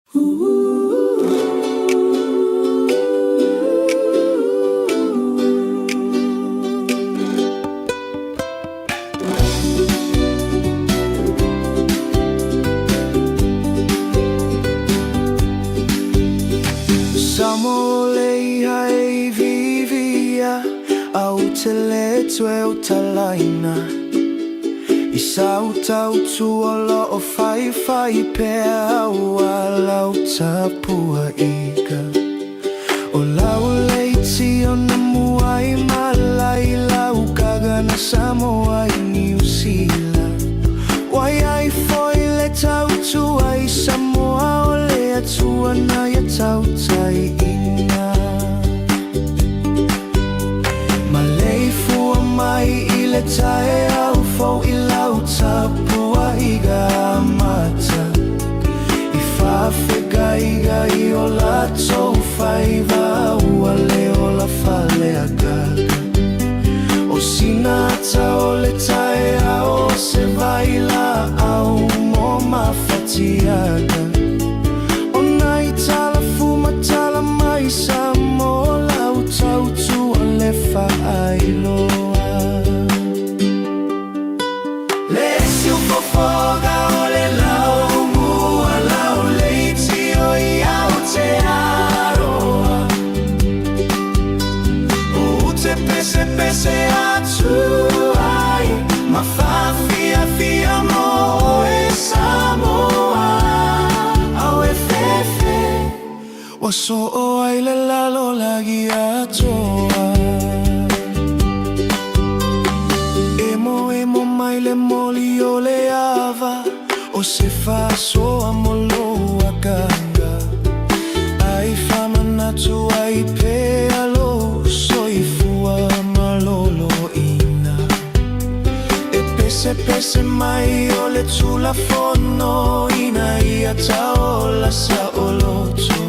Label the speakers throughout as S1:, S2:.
S1: Sāmoa lei hai vivia au te le tue o talaina I sau tau tuolo o whai pēr au a lau tapua ika O lau leiti o na muai malai lau kaga na Sāmoa I New Zealand Wai ai foi le tau tua I Sāmoa o le atua na ia tau tai inga Ma lei fua mai I le tae au fau I lau tapua I ga amata I whawhegai I o la tau whaiva ua le o la whale a gaga O sinata o le tae au se vaila au mo mawhatiaga O nai tala fuma tala mai Sāmoa lau tau tua le whaailoa Le siufofoga o le lau mua lau leiti o I Aotearoa O te pese pese atu ai Ma whawhia whia mo o e Sāmoa Au e whewhe Wa so o ai le lalo lagi atoa Emo mai le moli o le ava O se whasoa mo loa kanga Ai whamanatu ai pe alo Soifua malolo ina E pese pese mai o le tula fono Ina ia taola sa o loto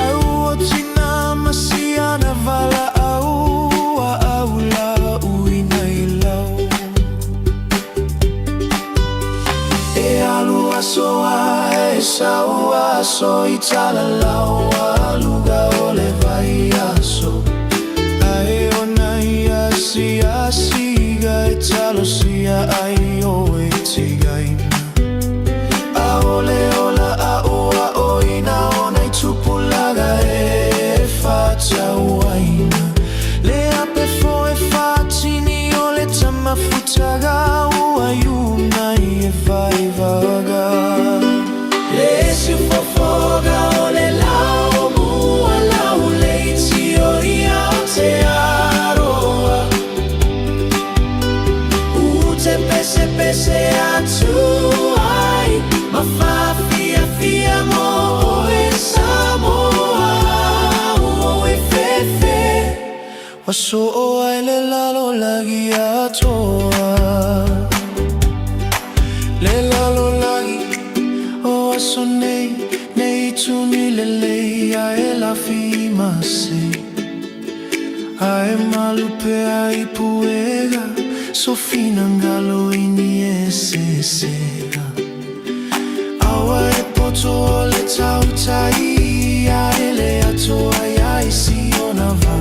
S1: Au o tina masiana vala au a au la uina I lau E alu aso a e sau aso I tala lau a luga o le vai aso Ai o nai asiga e talo sia ai o e tigaina A ole ola a o ina o nai tupulaga e whatau aina Le ape fo e whatini o le tamafutaga ua iuna I e whaivaga Le siufofoga o le lau mua lau leiti o I Aotearoa Te pese pese atu ai Ma whawhia mo o e Sāmoa O e whewhe Wa so o ai le lalo lagi atoa Le lalo lagi o aso nei tuni le lei a e la fi mase A e malupe ai puega Sofina ngalo ini e se sega Awa e poto o le tau tai A ele atoa ia I si ona va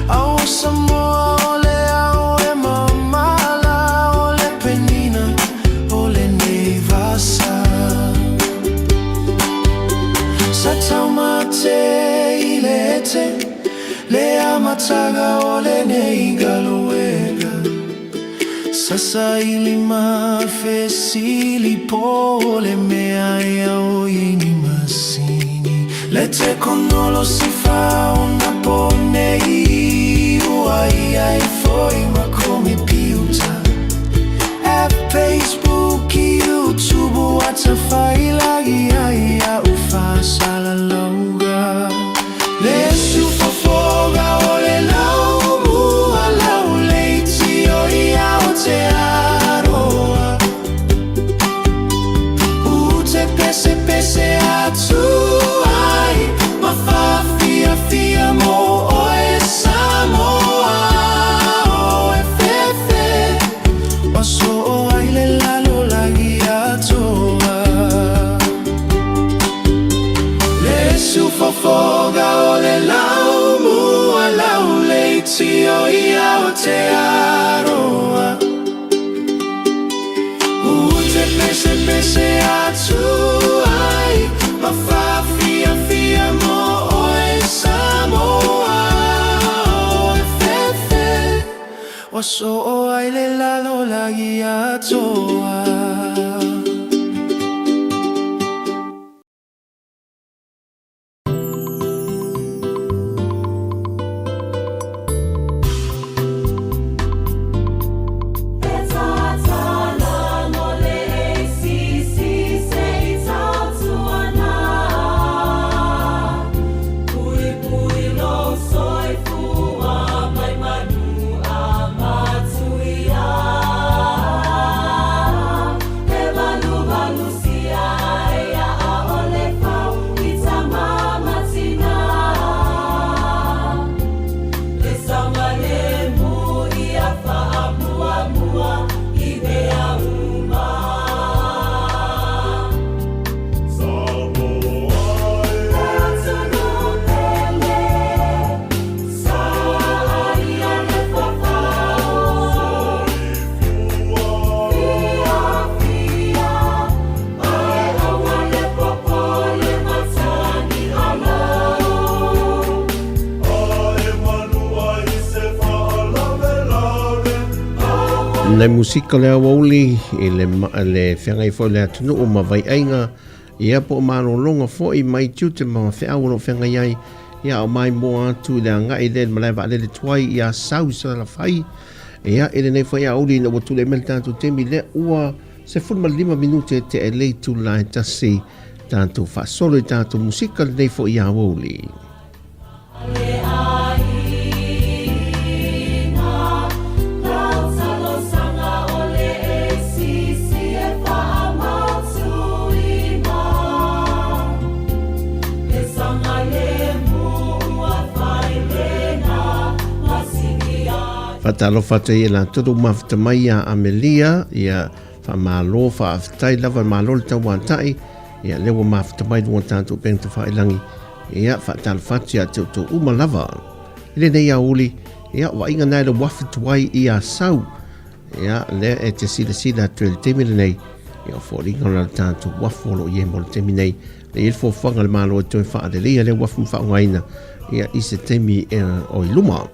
S1: Awa Sāmoa o le au e mamala O le penina o le nei vasa Sa tau mate I le ete Le amataga o le nei galuega Sasa ilima fesili po le mea ia o ini masini Le te konolo si fa una ponei Ua ia I foi ma come piuta App Facebook I YouTube Wata fai lagi ia ufa sala lauga Le siufofoga o le lau mua lau leiti o I Aotearoa Te pese pese atu ai Ma whawhia mo o e Sāmoa O e whewhe Wa so o ai le lalo lagi atoa se aroa Ute pese atu ai Mawhawhia fia mo oe Sāmoa Oe whewhe Waso o ai le lalo lagi atoa
S2: Nei musika lea wauli I le whengai fo lea tunu o mawai ainga Ia po mano longa fo I mai tute ma whea wano whengai ai Ia o mai mo atu lea ngai le malai wa le tuai Ia sau sa la fai Ia ele nei fo ia uli na watu le mele tantu temi le ua Se fulma 5 minute te e lei tu lai tasi Tantu fa solo tantu musika nei fo ia wauli Fatalofa te ia la turu mafta mai a Amelia ia fa malo fa aftai lava malo le tau wantai ia lewa mafta mai duan tantu pengta fa ilangi ia fatalofa te ia tu uma lava ile nei a uli ia wa inga nai le wafi tuai ia sau ia le e te sila tuel temi le nei ia fōringa la tantu wafolo ie mo le temi nei le ilfo whanga le malo e toi fa adelia le wafi mfa ngaina ia ise temi o iluma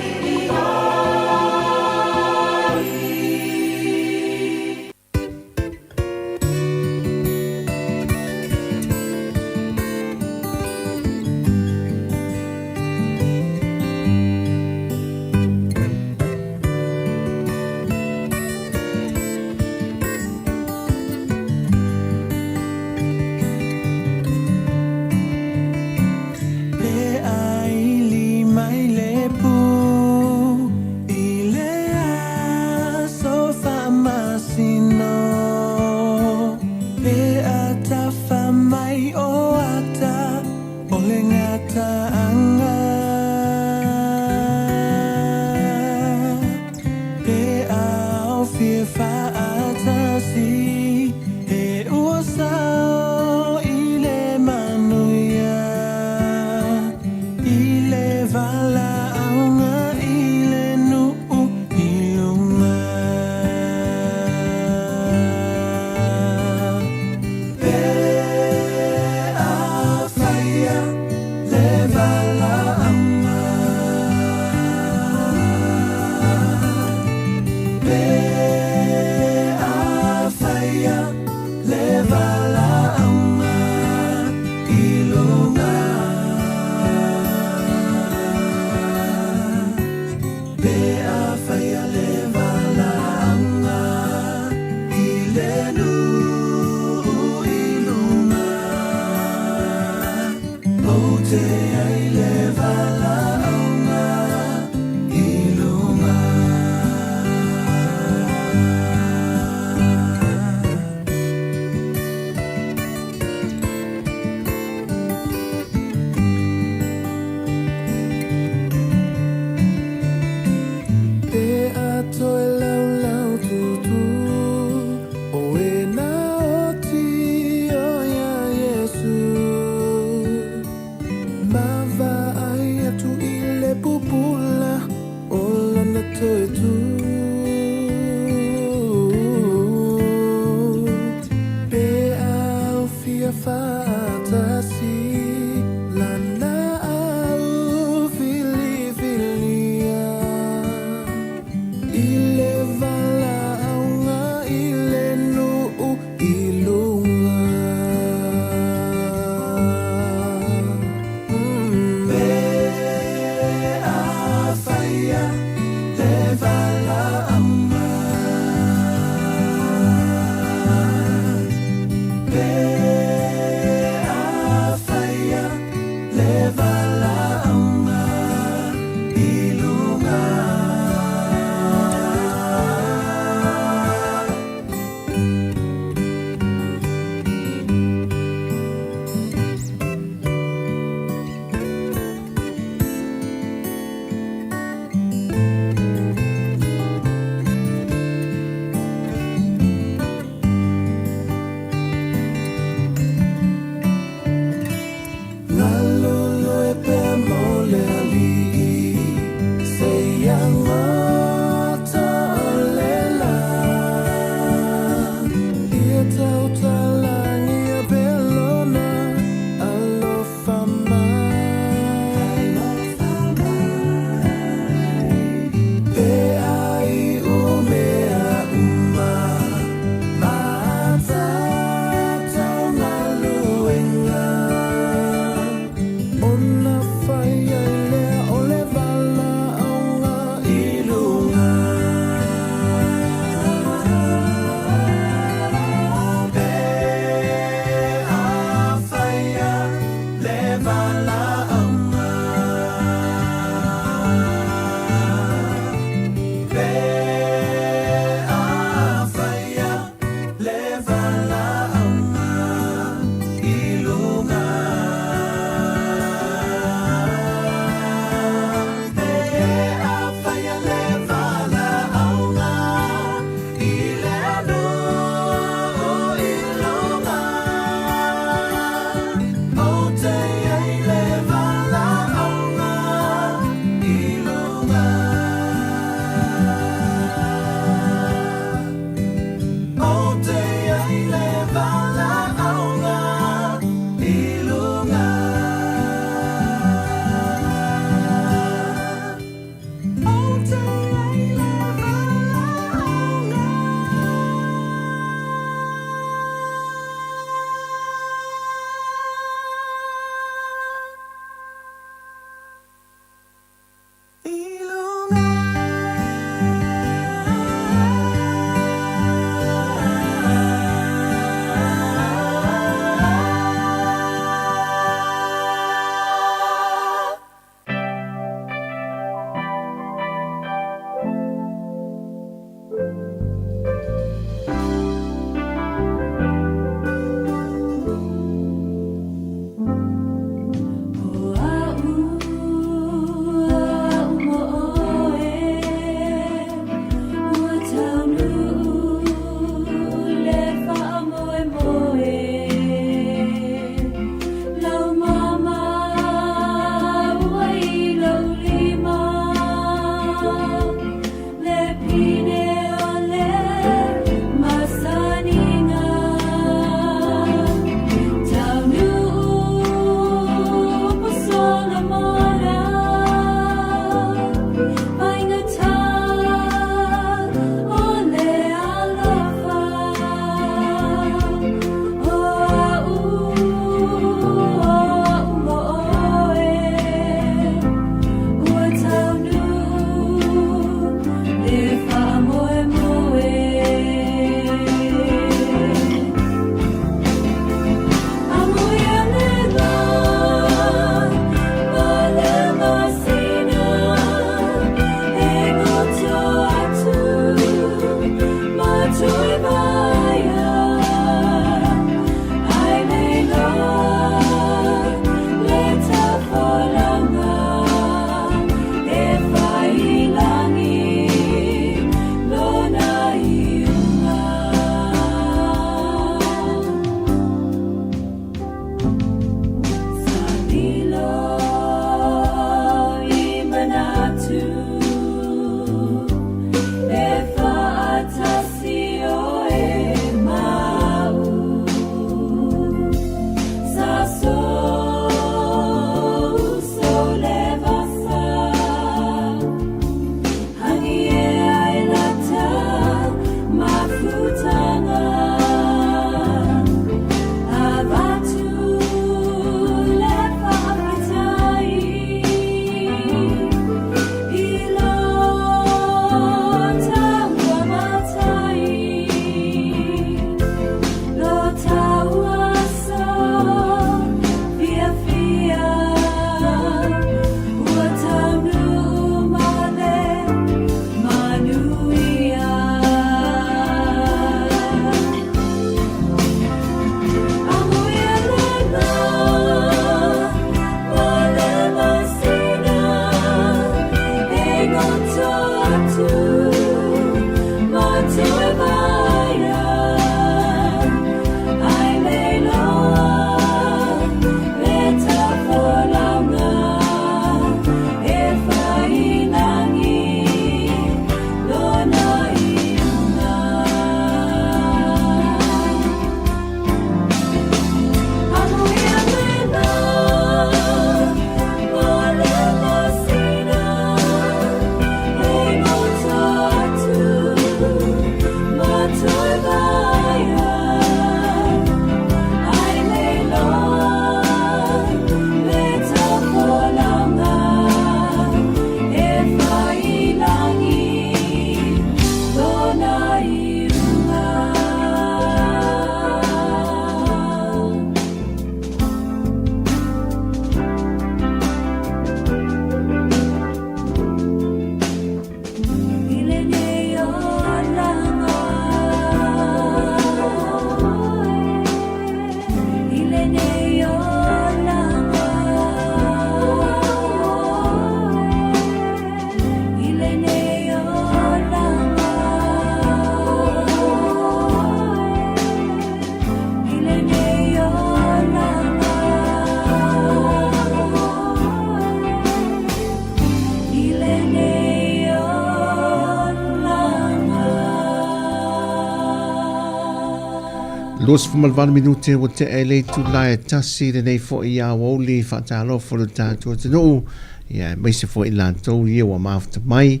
S2: Los fumalvan minute o te ele tu lai tasi de nei fo ia woli fa talo fo le tātua te no ia mai se fo i lantou ia wa mafta mai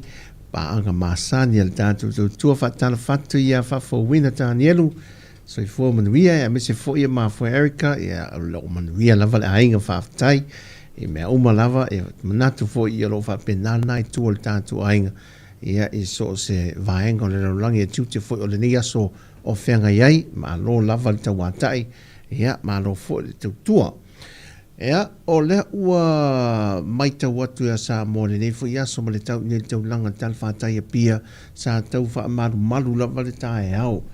S2: pa anga masani al tātua tu tua fa tala fatu ia fa fo wina tānielu so i fo manuia ia mai se fo ia ma fo Erika ia lo manuia lava le ainga fa aftai i mea uma lava e manatu fo ia lo fa penal nai tu al tātua ainga ia i so se vaenga o le laulangi e tiute fo o le nia so o whenga iai, ma lo lava le tau atai, ia, ma lo fo le tau tua. Ia, o le ua mai tau atu ia Sāmoa le nei fo ia so ma le tau nei tau langa tal whātai a pia, sa tau wha maru malu lava le tae au.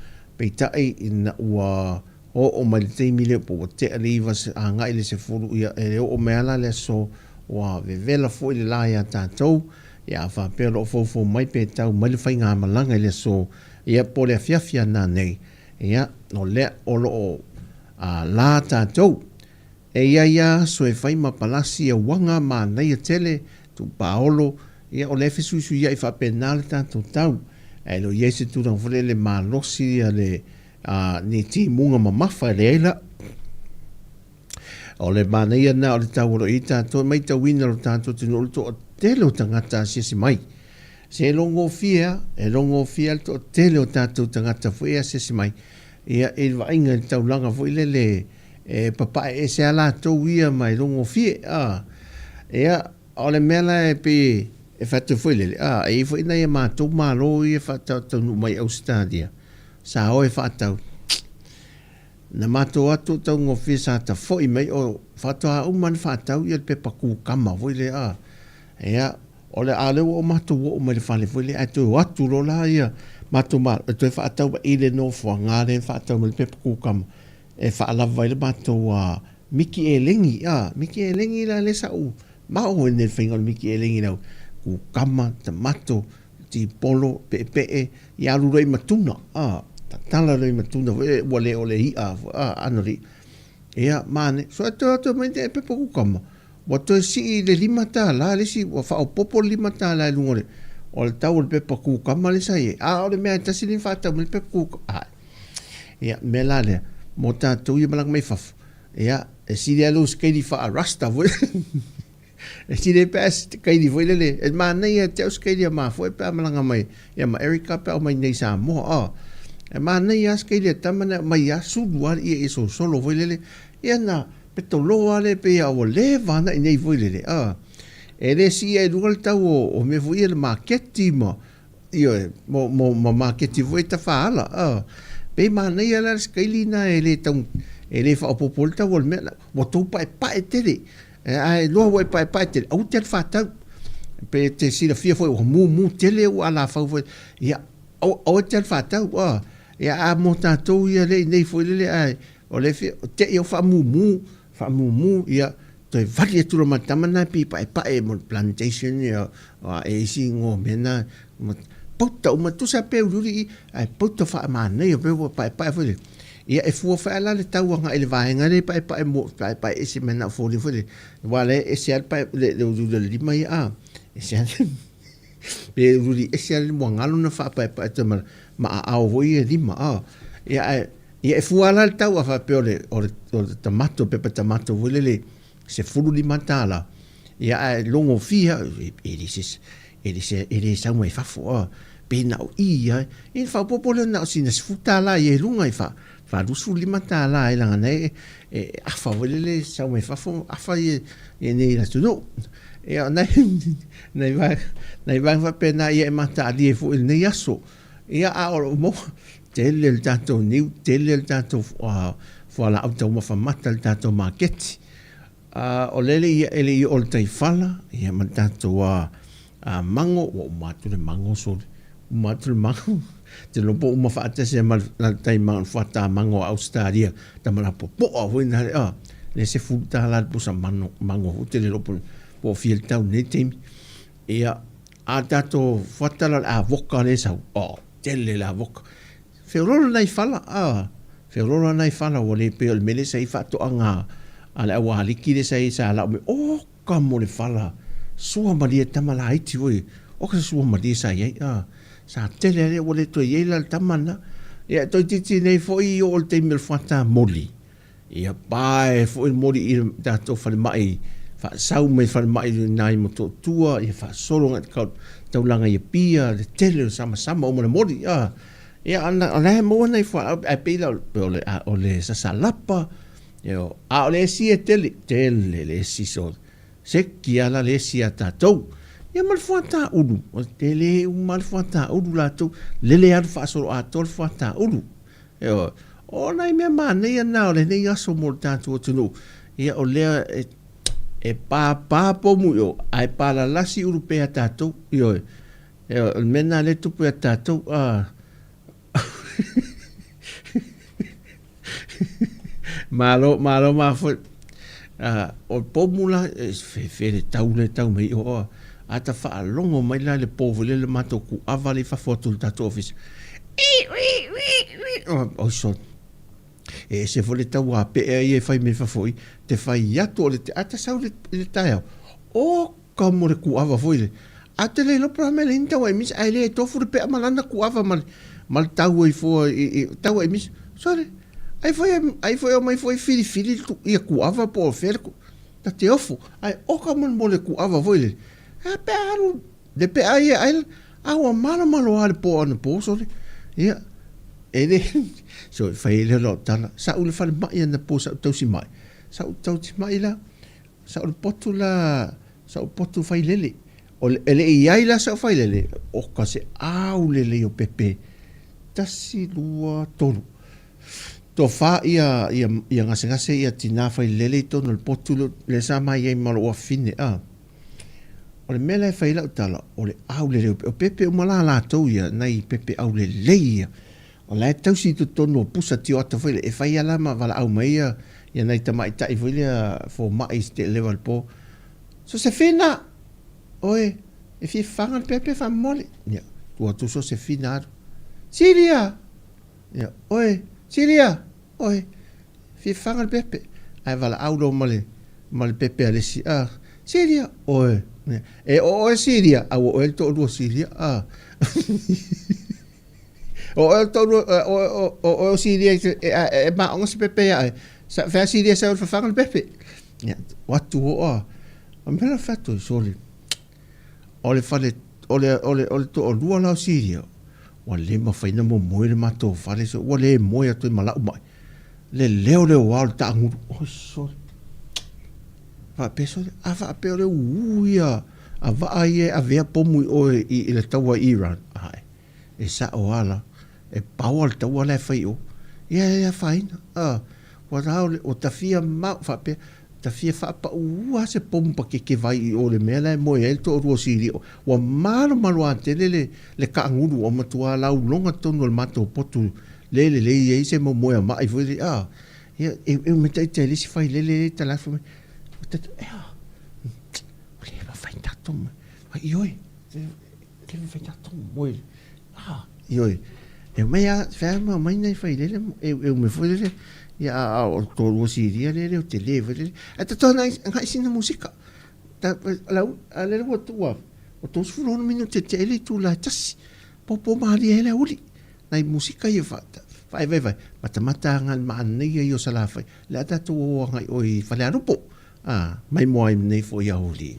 S2: Pei tai ina ua o mai le teimi le po te aliva se a ngai le se furu ia, e o meala le so, wa vevela fo i le la ia tātou, ia wha pēr o fo mai pe tau mai le whai ngā malanga le so, ia po le fiafia nā nei, ia no lea olo o la tātou. E ia so e whai mapalasi a wanga mā nei a tele, tu paolo, ia o le fesuisu ia i whapenale tātou tau. E lo ia se tu rang fule le mā losi a le ni ti munga mamafa le eila. O le mā nei ana o le tau oro i tātou, mai tau wina lo tātou tino o to o tele o tangata siasi mai. Se longo fia al to tele o tātou tangata fwea sesi mai. Ia e wainga tau langa fwoi le papa e se ala tau ia mai longo fia. Ia o le mela e pe e whatu fwoi lele. E fwoi na ia mātou mālo ia whatau tau nu mai Australia. Sa o e whatau. Na mātou atu tau ngō fia sa ta fwoi mai o whatau a uman whatau ia pe paku kama fwoi le. Ia o le ale o matu o mai le fale foi le atu atu lo la ia matu ma to fa atu i le no fo ngare fa atu me pe ku kam e fa la vai le matu a Miki elengi la le sa u ma o ne finga Miki elengi no ku kama te matu ti polo pe ia lu rei matuna tala rei matuna o le i anori ia mane so atu me te pe ku kama wato si le limata la le si wa fa o popo limata la lungore o le tau le pepa ku kama le sai o le mea tasi ni fa tau le pepa ku ia me la le mo tātou i malang mai faf ia e si le alu skedi fa a rasta vo e si le pas kaidi vo le e ma nei e tau skedi ma fo e pa malanga mai ia ma Erika pa o mai nei Sāmoa e ma nei a skedi tamana mai a sudua i e so solo vo le ia na peto loa le pe a o le vana i nei voile e le si e rugal tau o me voi le marketi mo mo marketi voi ta faala pe ma nei ala skaili na e le tau e le fa o popol tau o me mo tau pa e tele e loa wai pa e tele au te fa tau pe te si la fia foi o mu tele o ala fa foi ia o te fa tau ia a mo tatou ia le nei foi le ai o le fia te eu fa mu ia toi vali tu ma tamana pi pa mo plantation ya e si ngo mena pota uma tu sa pe uri ai pota fa ma nei pe pa foi ia e fu fa ala le tau nga ele vai nga le pa mo pa e si mena fo li foi wale e si al pa le lima ia e si pe uri e si al mo ngalo na fa pa ma au voi lima ia e fu ala le tau fa pe o tomato pe tomato vole se fulu li matala ia longo fia ele sa mai fa fo pe na ia e fa popolo na sina futala e lunga fa lusu li matala ela nei a fa vole sa mai fa fo a fa e nei la tu no e nei va fa pena e mata li fo il nei aso ia a mo tele il tanto new tele il tanto fo la auto ma fa mata il tanto market o lele ele o tai fala ia mantato mango o matu le mango so matu le mango te lo po uma fa se mal la tai man fata mango Australia ta mala po o wina le se futa la po sa mango te le lo po fiel tau ne tem ia a tato fata la avoka le sa tele la avoka ferro nai fala ferro nai fala o le pe el mele sai fato anga ala wa liki le sai sa la kamo le fala sua maria tamala iti oi o ka sua maria sa ye sa tele le o le to ye la tamana ya to titi nei fo i o te mil fata moli ia pai fo il moli i da to fa mai fa sau mai fa mai nai mo to tua ia fa solo ngat ka tau langa ia pia le tele sama o le moli ia ana mo nei fa a pila o le sa salapa yo a le si tele le si so se ki ala le si atatou ia mal fata ulu o tele mal fata ulu la tu le ar fa so atol fata ulu yo o nai me man ia na le nei aso mo tanto tu ia o le e pa po mu yo ai pa la lasi ulu pe atatou yo mena le tu pe atatou malo ma foi o pomula fe tau mai o ata fa longo mai la le povo le mato ku avale fa foto tato office o so e se vole tau a pe e fai me fa foi te fai yato le ata sau le taia o como le ku ava foi ata le lo pra me le inta wa mis ai le to fu pe malana ku ava mal tau e fo tau e mis sorry ai foi o mai foi fili tu ia kuava po ferco ta te ofo ai o como mole kuava foi le a peru de pe ai o malo al po no po so ia ele so fai le lo tala sa ul fa mai na po sa tau si mai sa tau si mai la sa ul potu fai lele o ele ia la sa fai lele o ka se au lele o pepe tasi lua tolu to fa ia ngase ia tina fai lele to no potu le sa mai ai malo o fine o le mele fai la tala o le au lele o pepe o mala la to ia nai pepe au lele ia o la tau si to no pusa ti o ta fai e fai ala ma vala au mai ia nai ta mai tai fai fo mai ste level po so se fina oe e fi fanga pepe fa mole ia tu so se fina Siria ia oe Siria oi fi fanga el pepe ai vala aulo male pepe ale si Siria oi e o Siria o el to Siria o el to o Siria e ma on se pepe ai sa fa Siria sa fa fanga el pepe ya watu o mela fatto soli ole fale ole to o lua la Siria o le ma faina mo le mato fale so o le mo ya to mala mai le leo wal ta ngu o so va peso ava pero uia ava ai ave pomu o i le tawa Iran ai e sa o ala e power tawa le fai o ia faina wa o tafia ma fa pe tafia fa pa ua se pomu pa ke vai o le mela mo el to ro si o malo ante le ka ngu o matua la longa tono le mato potu lele ye se mo mai foi ia e me tai te lisi fai lele telefone le fai tato ioi le fai tato moi ioi e mai a fa mai nei fai le eu me foi le ia o to siria le o te leve le ata tona ngai sina musika ta la le o tua o to sfuro no minuto te ele tu la tas popo mari ele uli nai musika ia fata vai mata ngal man nei io sala fai la ta tu ngai oi fale arupo mai moi nei fo ia uli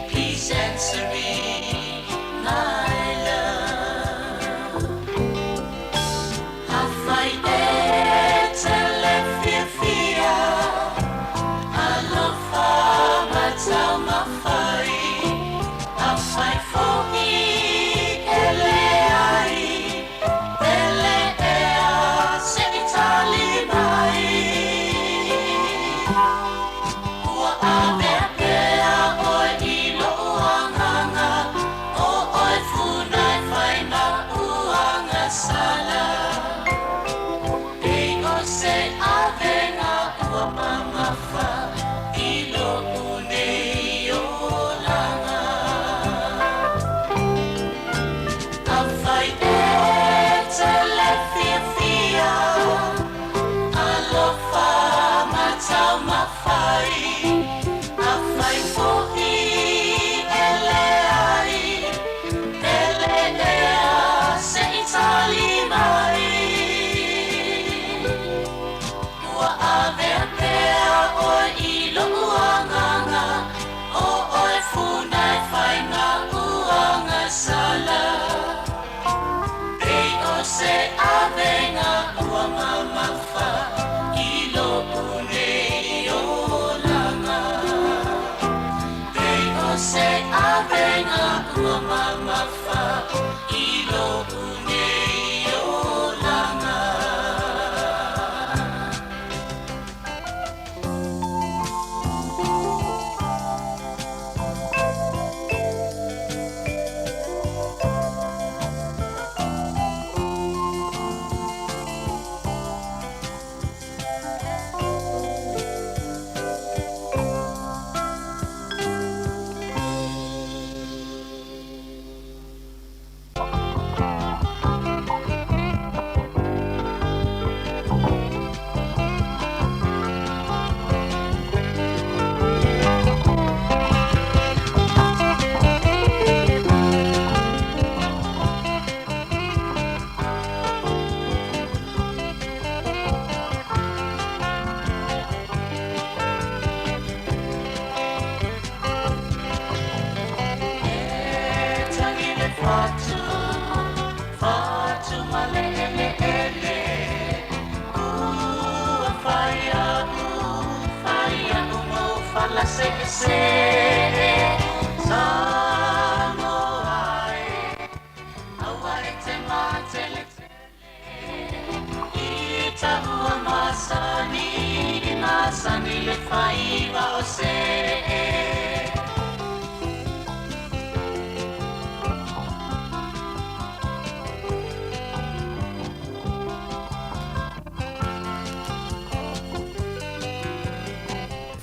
S1: Please answer me, my love.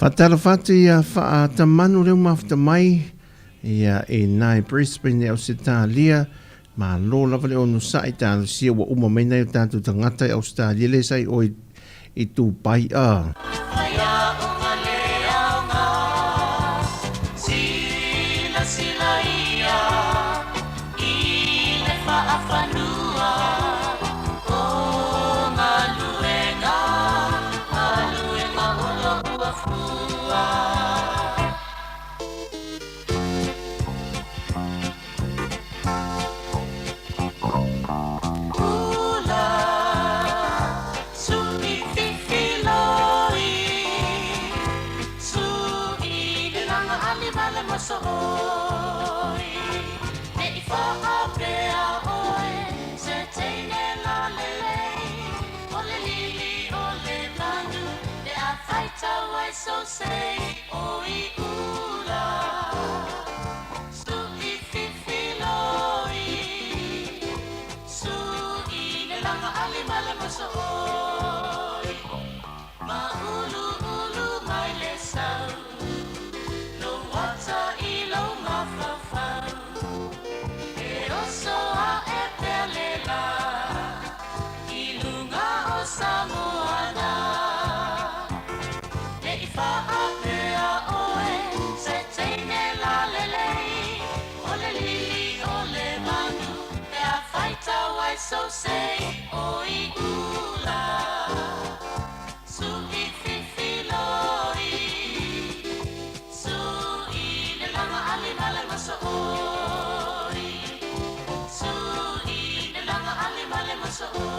S2: Fatala fatu ia faa tamanu leo mafta mai ia e nai Brisbane au Australia ma lo lava leo no sai ta sia wa uma mai nei tantu tangata Australia le sai o i tu pai a
S1: So say, oi ula, su I fifiloi, su I nelanga alimale masoi, ma ulu ulu mai le sau, no wata I lo mafafau, e oso a e pelela, I lunga o Sāmoa na. So say, oi ula, su I fifiloi, su I nelanga alimale masoi, su I nelanga alimale masoi.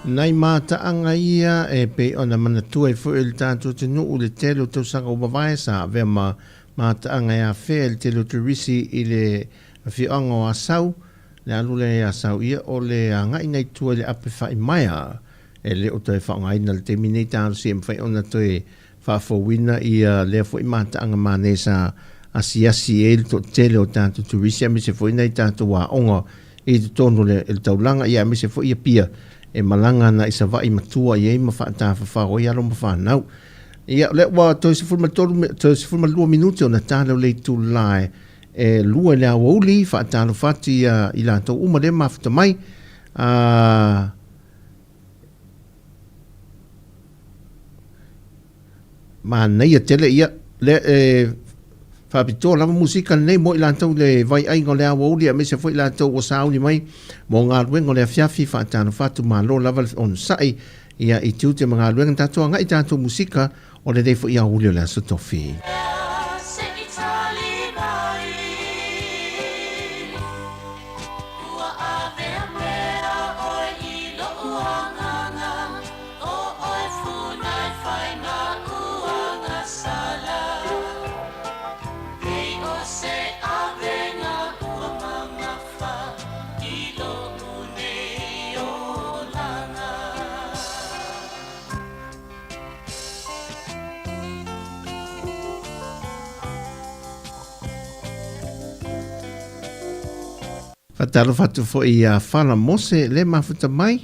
S2: Nai mātaanga ia e pe ona manatua i fu il tātou te nuu le telo tau sanga umawae sa vea mātaanga ia whea le telo te risi i le whionga o asau le alule e asau ia o le ngai nei tua le ape whai maia e le o toi whaonga ina le te minei tātou si mwhai ona toi whawhawina i le fu i mātaanga mane sa asiasi e le to telo tātou te risi a mise fu i nei tātou wa onga i te tonu le taulanga ia mise fu i a pia e malanga na isa vai matua i e mawhata whawhao i alo mawhanau. Ia le wa toi se fulma lua minuti o na tālo le tu lai e lua le awauli whaatalo whati i la tau uma le mawhata mai ma nei a tele ia le whapitoa lama musika nei mo i lantau le vai aingo le awa uli a mese fo i lantau o sauli mai mo ngā ruengo le awhiawhi whaatano whatu ma lo lava on sai ia i tiute mga ruenga tātua ngai tātua musika o le defo i a uli o le aso tofi. Fatalo fatu fo i whala mose le mafuta mai.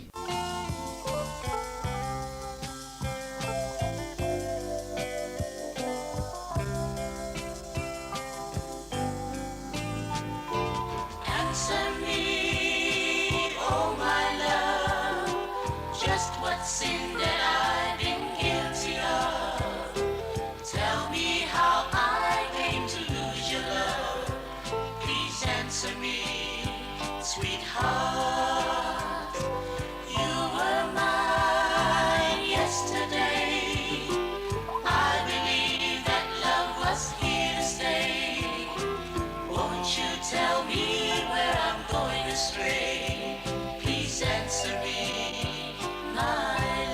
S3: Please answer me, my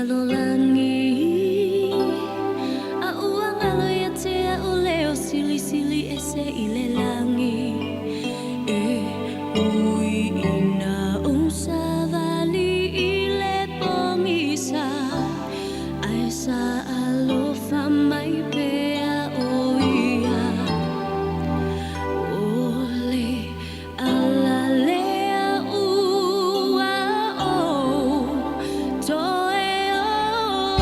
S3: Lalolangi a uangalo ya te a uleo sili sili ese ile langi ui ina usavali ile pomisa aesa alofa mai pea oia ole alalea ua o toe o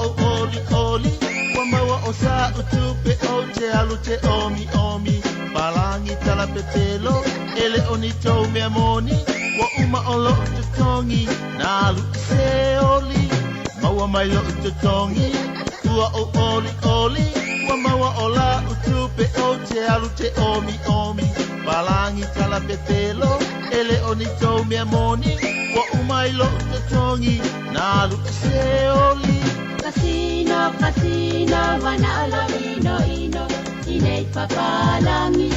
S4: o oli oli wa maua o sa utupe o te alu te omi omi palangi tala petelo ele oni tau mea moni wa uma o lo te tongi na alu se oli maua mai lo te tongi tua o oli oli wa maua o la utupe o te alu te omi omi palangi tala petelo ele oni tau mea moni wa uma i lo te tongi na alu se oli
S5: Casino, casino, wana olo ino ino Inei papalangi,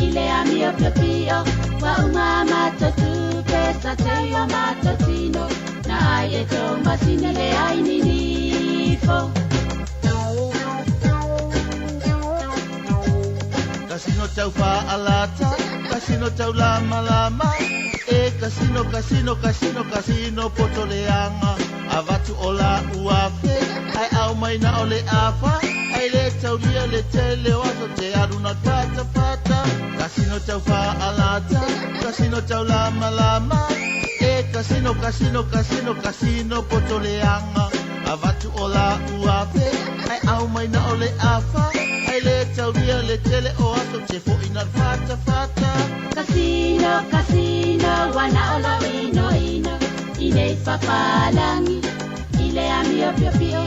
S5: ile amio pio pio Wa umama totupe, sa teio matotino Na ai e tau masine le ai ninifo
S4: Casino tau fa alata, casino tau lama lama E casino, casino, casino, casino potoleanga Avatu ola uafe, ai au mai na ole afa Ai le tau lia le tele waso te aruna pata pata Casino tau fa alata, casino tau lama lama E casino, casino, casino, casino potoleanga Avatu ola uafe, ai au mai na ole afa Ai le tau lia le tele waso te fo ina pata pata
S5: Casino, casino, wana olo ino ino Inei papalangi, ile amio pio pio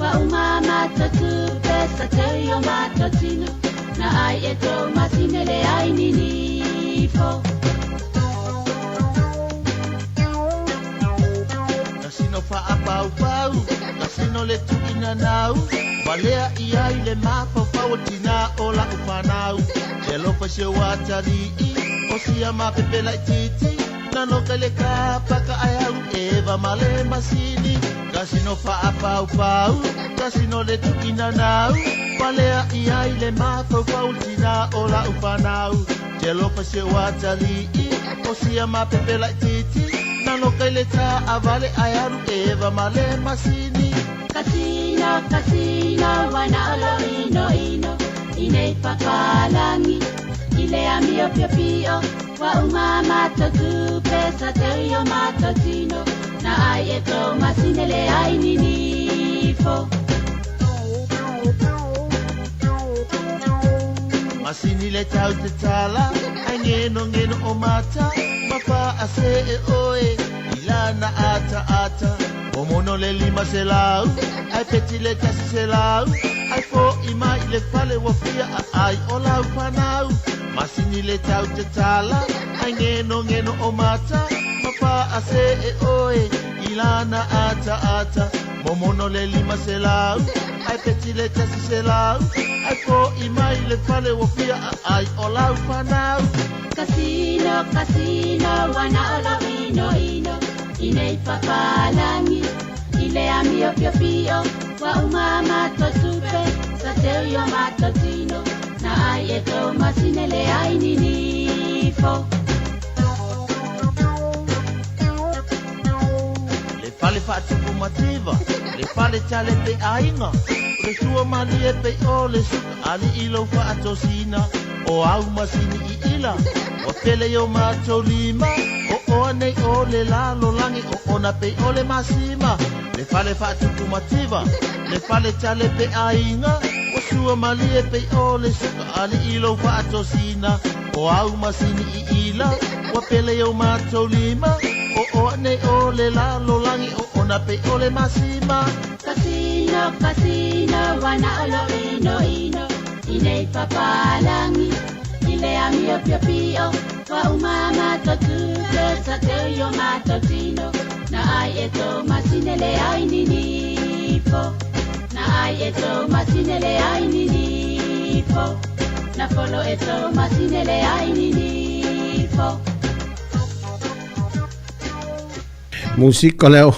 S5: Wa umama totupe, sa teio matotino Na ai e tau masine le ai ninifo
S4: Casino fa apau pau, casino le tuina nau Balea ia i le mapa pau tina o la ufanau Te lofa se watari i, o sia ma pepela i titi Na noka le kapa ka ai au eva male masini Casino fa apau pau, casino le tuina nau Balea ia i le mapa pau tina o la ufanau Te lofa se watari i, o sia ma pepela i titi Na noka le ta avale ai au eva male masini
S5: Casino, casino, wana olo ino ino Inei papalangi, ile amio pio pio Wa umama totupe, sa teio matotino Na ai e tau masine le ai ninifo
S4: Masini le tau te tala, ai ngeno ngeno o mata Mapa a se e oe, ilana ata ata O mono le lima se lau, ai peti le kasi se lau Ai fo i mai le fale wafia a ai o lau panau Masini le tau te tala, ai ngeno ngeno o mata Mapa a se e oe, ilana ata ata Mo mono le lima se lau, ai peti le kasi se lau Ai fo i mai le fale wafia a ai o lau panau
S5: Casino, casino, wana olo ino ino Inei papalangi, ile amio pio pio Wa umama totupe, sa teio matotino Na ai e tau masine le ai ninifo
S4: Le fale fatupu mativa, le fale tale pe ainga Le sua mali e pe o le suka ali ilo fa atosina O au masini i ila, o pele yo mato lima O anei o le lalo langi o ona pe o le masima Le fale fatupu mativa, le fale tale pe ainga O sua mali e pe o le suka ali ilo fa atosina O au masini i ila, o pele yo mato lima O anei o le lalo langi o ona pe o le masima
S5: Casino, casino, wana olo ino ino Inei papalangi, ile amio pio pio Wa umama totupe, sa teio matotino Na ai e tau masine le ai ninifo Na ai e tau masine le ai ninifo Na folo e tau masine le ai ninifo
S2: Musiko leo.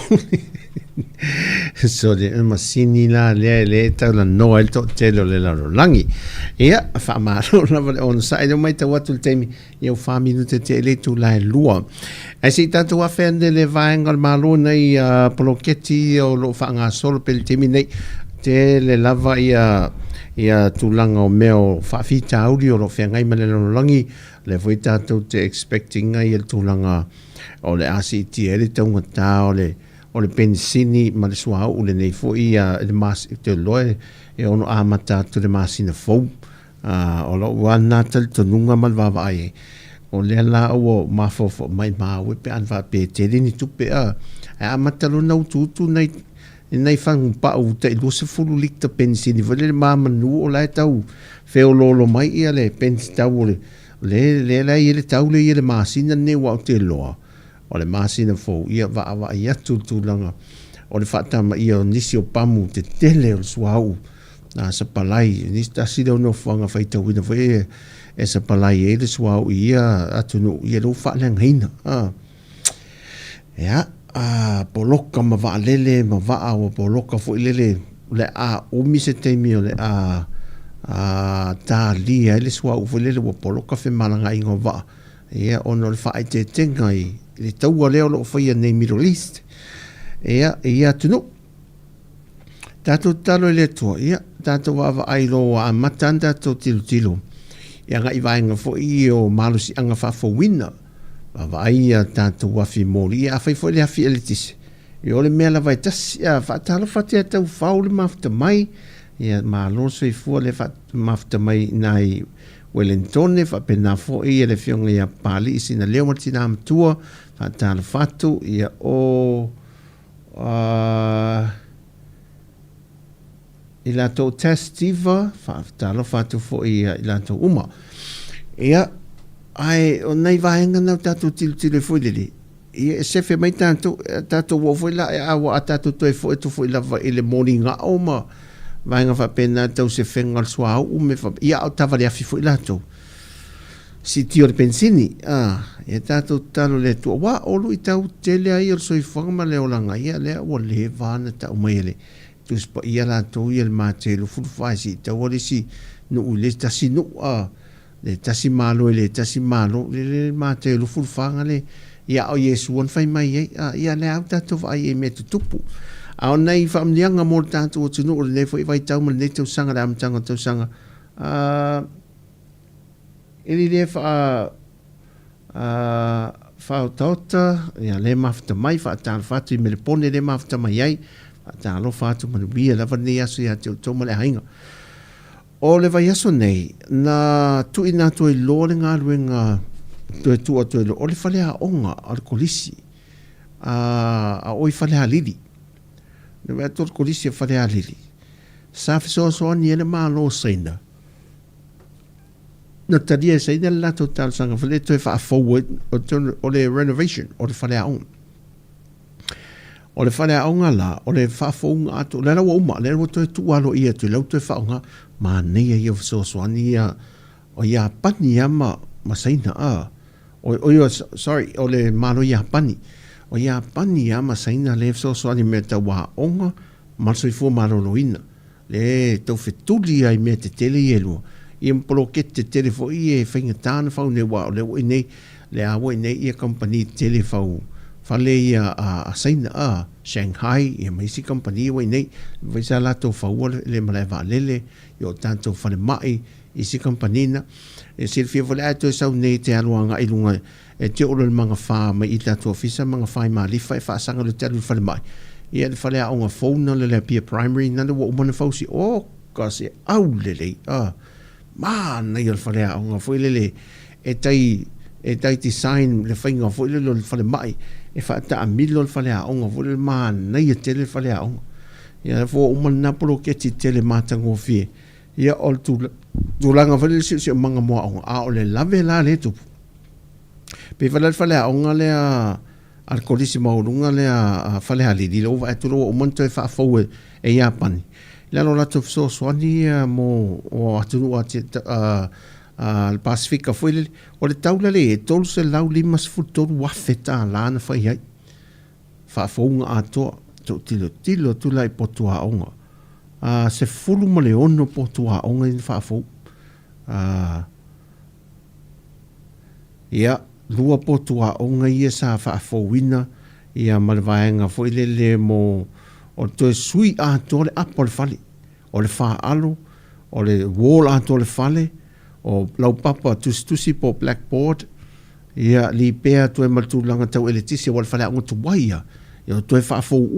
S2: So de masini la le tau la no el to telo le la langi. Ia fa ma na on sai do mai te watu temi eu fa minute te le tu la lua. Ai si tanto a fende le vangal malo nei poloketi o lo fa nga solo pel temi nei te le lava ia tulanga o meo fa fita audio lo fe ngai mele lo langi le foi tanto te expecting ngai el tulanga o le ACT ele tonga ta o o le pensini ma le sua o le nei fo ia le mas te loe e ono amata tu le masina fo o lo wana tal tonunga mal va vai o le la o mafo mai ma we pe an va pe te ni tu pe a amata lo na tu nei fang pa o te lo se fulu lik te pensini vole ma manu o la tau fe o lo mai ia le pens tau le la ia le tau le ia le masina ne wa te loa o le masina fo ia va ia tu langa o le fata ma ia nisi o pamu te tele o suau na sa palai ni sta si no fanga faita wina foi e sa palai e le suau ia atu no ia lo fa lang hina ya poloka ma va lele ma va o poloka fo lele le o mi se te mi le ta lia le suau fo lele o poloka fe malanga ingo va ia ono le fa te tengai le tau leo lo fai nei Middle East ia tunu tato talo le to ia tato wa ai lo a matanda to tilo ia ga iwa nga fo io malusi anga fa fo winna va ai tato wa fi mori a fai fo le fi elitis io le mela vai tas ia fa talo fa te tau faul mafta mai ia ma lo se fo le fa mafta mai nai Wellington fa pena fo ia le fionga ia pali sina leo martina am tua fa talo fatu ia o ila to testiva fa talo fatu fo ia ila to uma ia ai o nei vaenga na tatu til fo lili ia se fe mai tanto wo fo la a wa tatu to fo ila va ile morning o ma vaenga fa pena to se fenga swa o me fa ia o tava le fo ila to si tio pensini e tatu talo le tu wa o lu itau tele ai o soi fanga le o langa ia le o le vana ta o mai le tu spa ia la to ia ma te lu fu fa si ta o le si no le ta si no le ta si malo le ma te lu fu fanga le ia o yesu on fai mai ia le au tatu vai e me tupu a nei fa mlianga mo tatu o tunu le foi vai tau mal ne tu sanga la mtanga tu sanga ili le fa tota ia le mafta mai fa tal fatu me le pone le mafta mai ai ta lo fatu ma bia la vania so ia to ma le hainga o le vai aso nei na tu ina to lo le nga luenga to o le fale a onga al kolisi a oi fale a lili le va to kolisi fale a lili sa so ni le ma lo senda na tadia sai del la total sanga fale to fa forward o le renovation o le fale a on o le fale a onga la o le fa fonga ato le wa uma le wo to tu alo ia to le to fa onga ma nei ia so ni o ia pani ama masaina o ia sorry o le malo ia pani o ia pani ama saina le so ni meta wa onga ma so fu malo loina le to fetuli ai mete tele yelo impolokete telefo ie finga tana fa ne wa le nei le a nei ia company telefo fale ia a saina Shanghai ia mai si company nei vai sa la to fa le mala va lele yo tanto fale mai i si company na e si fia vole ato sa nei te aluanga i lunga e te olo manga fa mai i tato ofisa manga fa ma li fa sanga le te fale mai ia le fale a unga phone le pia primary na wo mana fausi kasi au lele ma na ia fale a unga foi lele e tai ti sign le fainga foi le fale mai e fa ta amilo le fale a unga foi ma na ia te le fale a unga ia fo umana polo ke ti tele mata ngo fie ia ol tu langa fale si manga mo a o le lave la le tu pe fale a unga le al kolisi maurunga le a fale ali di lo va tu lo monto fa fo e ia pani la lo la tu so swani mo o atu al Pacifica foi o le taula le tolu se lau limas futor wa feta la na fa ia fa fonga ato to tilo tu lai potua onga se fulu mo le ono potua onga in fa fo ia lua potua onga ia sa fa fo wina ia malvaenga foi le mo o to sui ato le apol fali o le fa alo o le wall ato le fale o lau papa tusi po blackboard ia li pea tu e maltu langa tau eletisi wal fale ango tu waia Ia toe whaafou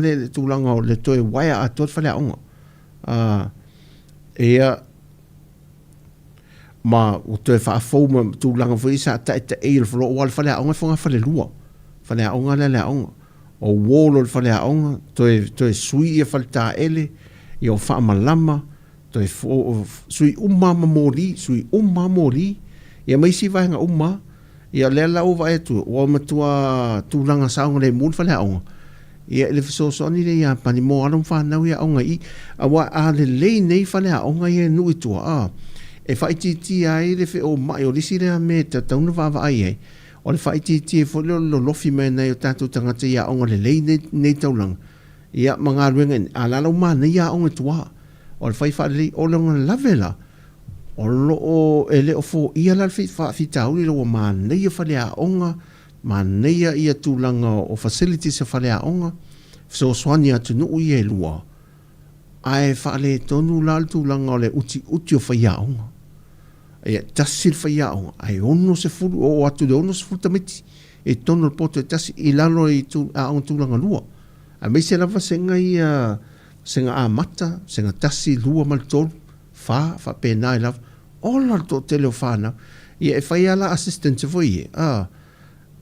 S2: le tūlanga o le toe waia a tot whale aonga. Ia ma o toe whaafou ma tūlanga fo isa ta e le whalo wale whale aonga whonga whale lua. Whale aonga le aonga. O wolo le whale aonga, toe sui e whale tā ele, ia o whaamalama, toi sui umma mori ia maisi vaenga umma ia lela o vai tu o matua tulanga saunga le mun fale aonga ia le fisosoni le ia pani mo alon fa na ia aonga I awa a le nei fale aonga ia nui tua e fai ti ai le fe o mai o lisi le me ta tauna va ai o le fai ti fo lo lofi me na o tatu tangata ia aonga le nei taulang ia manga ruenga ala lo ma ia aonga tua o le fai whaale o longa lavela o lo o ele o fo ia la fitauli lo ma neia whale a onga ma neia ia tūlanga o facilities a whale a onga so swani atu nuu i e lua ai whaale tonu la tūlanga o le uti o whai a onga ia tasil whai a onga ai ono se fulu o atu de ono se fulu tamiti e tonu le poto e tasi I lalo I a onga tūlanga lua a meise lava senga ia senga a mata, senga tasi lua mal tolu, fa pena I love, ola to tele o whana, ia e whai ala assistance fo ie,